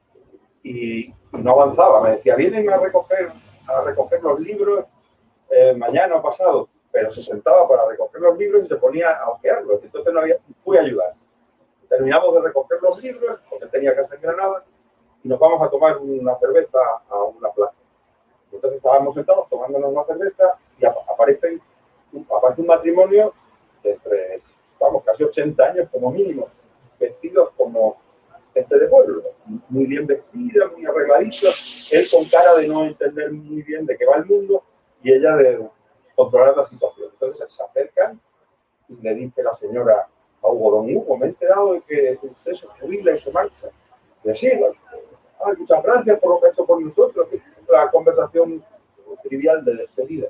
Y no avanzaba. Me decía, vienen a recoger los libros mañana o pasado. Pero se sentaba para recoger los libros y se ponía a ojearlos. Entonces fui a ayudar. Terminamos de recoger los libros, porque tenía casa en Granada, y nos vamos a tomar una cerveza a una plaza. Entonces estábamos sentados tomándonos una cerveza y aparece un matrimonio de casi 80 años como mínimo, vestidos como gente de pueblo, muy bien vestida, muy arregladitos, él con cara de no entender muy bien de qué va el mundo y ella de controlar la situación. Entonces se acercan y le dice la señora a Hugo, don Hugo, me he enterado de que usted se jubila y se marcha. Y así, muchas gracias por lo que ha hecho por nosotros. La conversación trivial de despedida.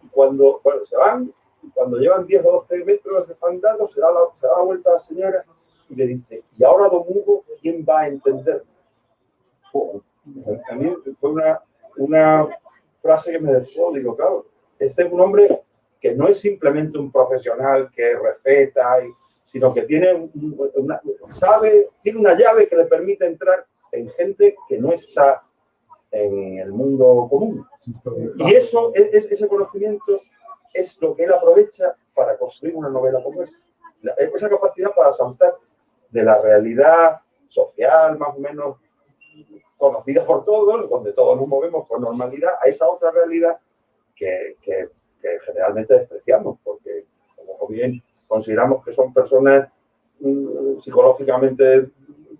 Y cuando se van, cuando llevan 10 o 12 metros andando, se da la vuelta a la señora y le dice, y ahora, don Hugo, ¿quién va a entendernos? A mí fue una frase que me dejó, digo, claro, este es un hombre que no es simplemente un profesional que receta, sino que tiene tiene una llave que le permite entrar en gente que no está en el mundo común. Y ese conocimiento es lo que él aprovecha para construir una novela como esta. Esa capacidad para saltar de la realidad social, más o menos conocida por todos, donde todos nos movemos con normalidad, a esa otra realidad que generalmente despreciamos, porque como bien consideramos que son personas psicológicamente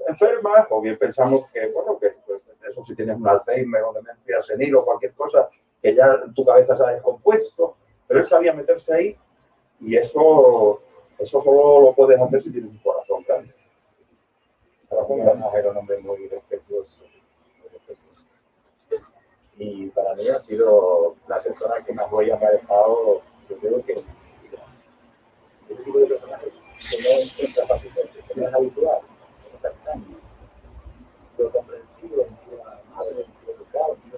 enfermas, o bien pensamos que, bueno, que pues, eso, si tienes un Alzheimer o demencia senil o cualquier cosa, que ya tu cabeza se ha descompuesto, pero él sabía meterse ahí, y eso solo lo puedes hacer si tienes un corazón grande. Era un hombre muy respetuoso Y para mí ha sido la persona que más huella me ha dejado, yo creo que el tipo de personaje que no encuentra fácilmente, que no es habitual, que no está extraño, lo comprensivo, en la madre, en lo educado, en una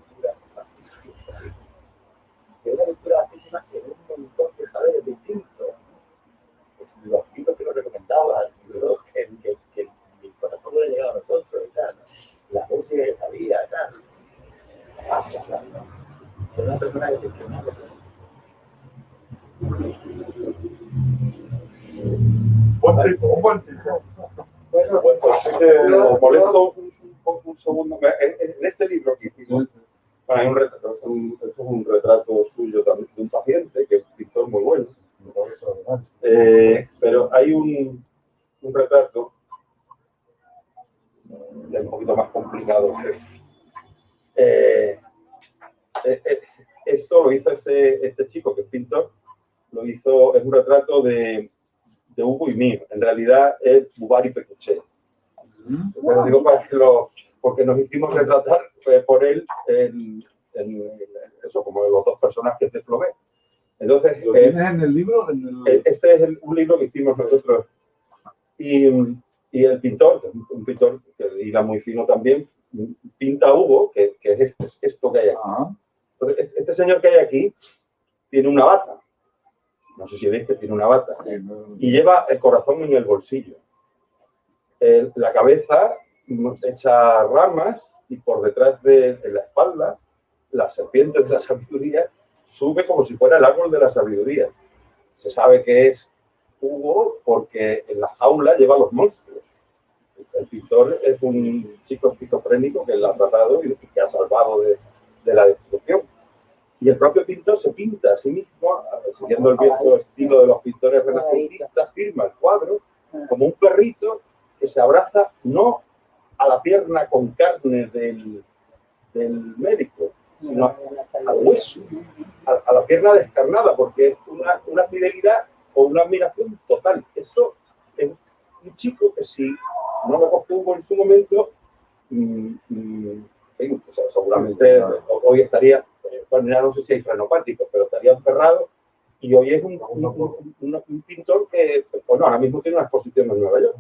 cultura fascísima. Que una cultura fascísima que es un montón que sabe de distinto. Los libros que nos recomendaba, libros que mi corazón no le llegaba a nosotros y tal, la música que sabía y tal. Es una persona excepcional. Un buen tipo. Bueno, Así que os molesto un segundo. En este libro que hicimos, bueno, hay un retrato, es un retrato suyo también de un paciente que es un pintor muy bueno. Pero hay un retrato un poquito más complicado. Esto lo hizo este chico que es pintor, lo hizo, es un retrato de Hugo y mío. En realidad es Bubar y Pecuchet. Pero digo porque nos hicimos retratar por él eso, como los dos personajes de Flaubert. Entonces, ¿Lo tienes en el libro? este es un libro que hicimos nosotros. Y el pintor, un pintor que hila muy fino también, pinta a Hugo, que es esto que hay aquí. Entonces, este señor que hay aquí tiene una bata. No sé si veis que tiene una bata. Y lleva el corazón en el bolsillo. La cabeza hecha ramas y por detrás de la espalda, la serpiente de la sabiduría sube como si fuera el árbol de la sabiduría. Se sabe que es Hugo porque en la jaula lleva los monstruos. El pintor es un chico esquizofrénico que la ha tratado y que ha salvado de la destrucción. Y el propio pintor se pinta a sí mismo, siguiendo el viejo estilo de los pintores renacentistas, firma el cuadro como un perrito que se abraza no a la pierna con carne del médico, sino al hueso, a la pierna descarnada, porque es una fidelidad o una admiración total. Eso es un chico que si no lo costuvo en su momento, seguramente hoy estaría, bueno, ya no sé si hay frenopáticos, pero estaría encerrado. Y hoy es un pintor que, bueno, ahora mismo tiene una exposición en Nueva York.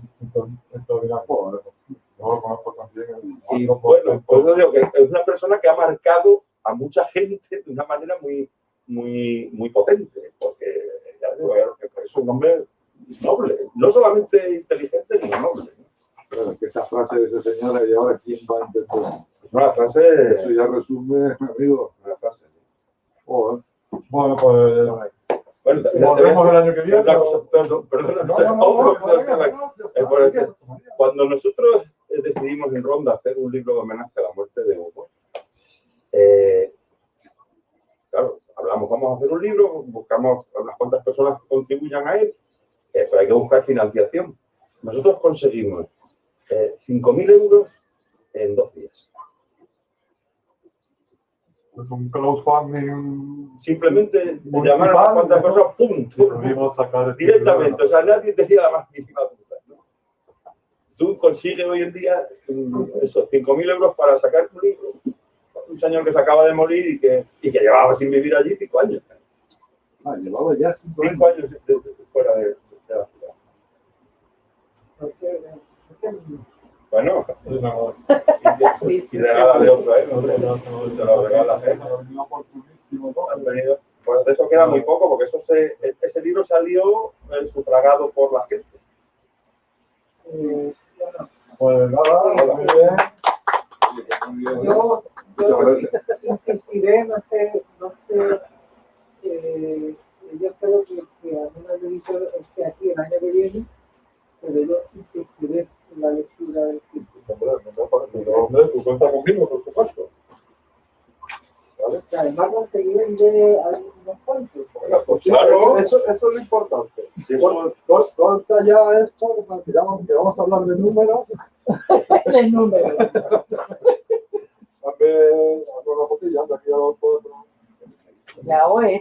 Y bueno, pues yo digo que es una persona que ha marcado a mucha gente de una manera muy potente, porque ya digo, es un hombre noble, no solamente inteligente, sino noble. Pero es que esa frase de ese señor, y ahora quién va a entender. Es una frase. Eso ya resume, amigo, Una frase. Bueno, pues. Bueno, volvemos el año que viene. Perdón. Cuando nosotros decidimos en Ronda hacer un libro de homenaje a la muerte de Hugo, claro, hablamos, vamos a hacer un libro, buscamos a unas cuantas personas que contribuyan a él, pero hay que buscar financiación. Nosotros conseguimos 5.000 euros en 2 días. Pues un crowdfunding. Simplemente llamar a unas cuantas personas, ¡pum! Directamente, o sea, nadie tenía la más mínima duda, ¿no? Tú consigues hoy en día esos 5.000 euros para sacar un libro. Un señor que se acaba de morir y que llevaba sin vivir allí 5 años. Llevaba ya 5 años. 5 años fuera de la ciudad. Bueno, y regala de otro, se lo regala, han venido. Pues de eso queda muy poco, porque ese libro salió sufragado por la gente. Pues nada, muy bien. Yo insistiré, no sé, yo espero que alguna editor esté aquí el año que viene, pero yo insistiré en la lectura del libro. Hombre, tú cuentas conmigo, por supuesto. ¿Vale? Que además conseguir de algunos cuantos. Bueno, pues claro. Eso es lo importante. Sí, eso- Corta ya esto, que vamos a hablar de números. El número. También, a todas las botellas, de aquí a los La OE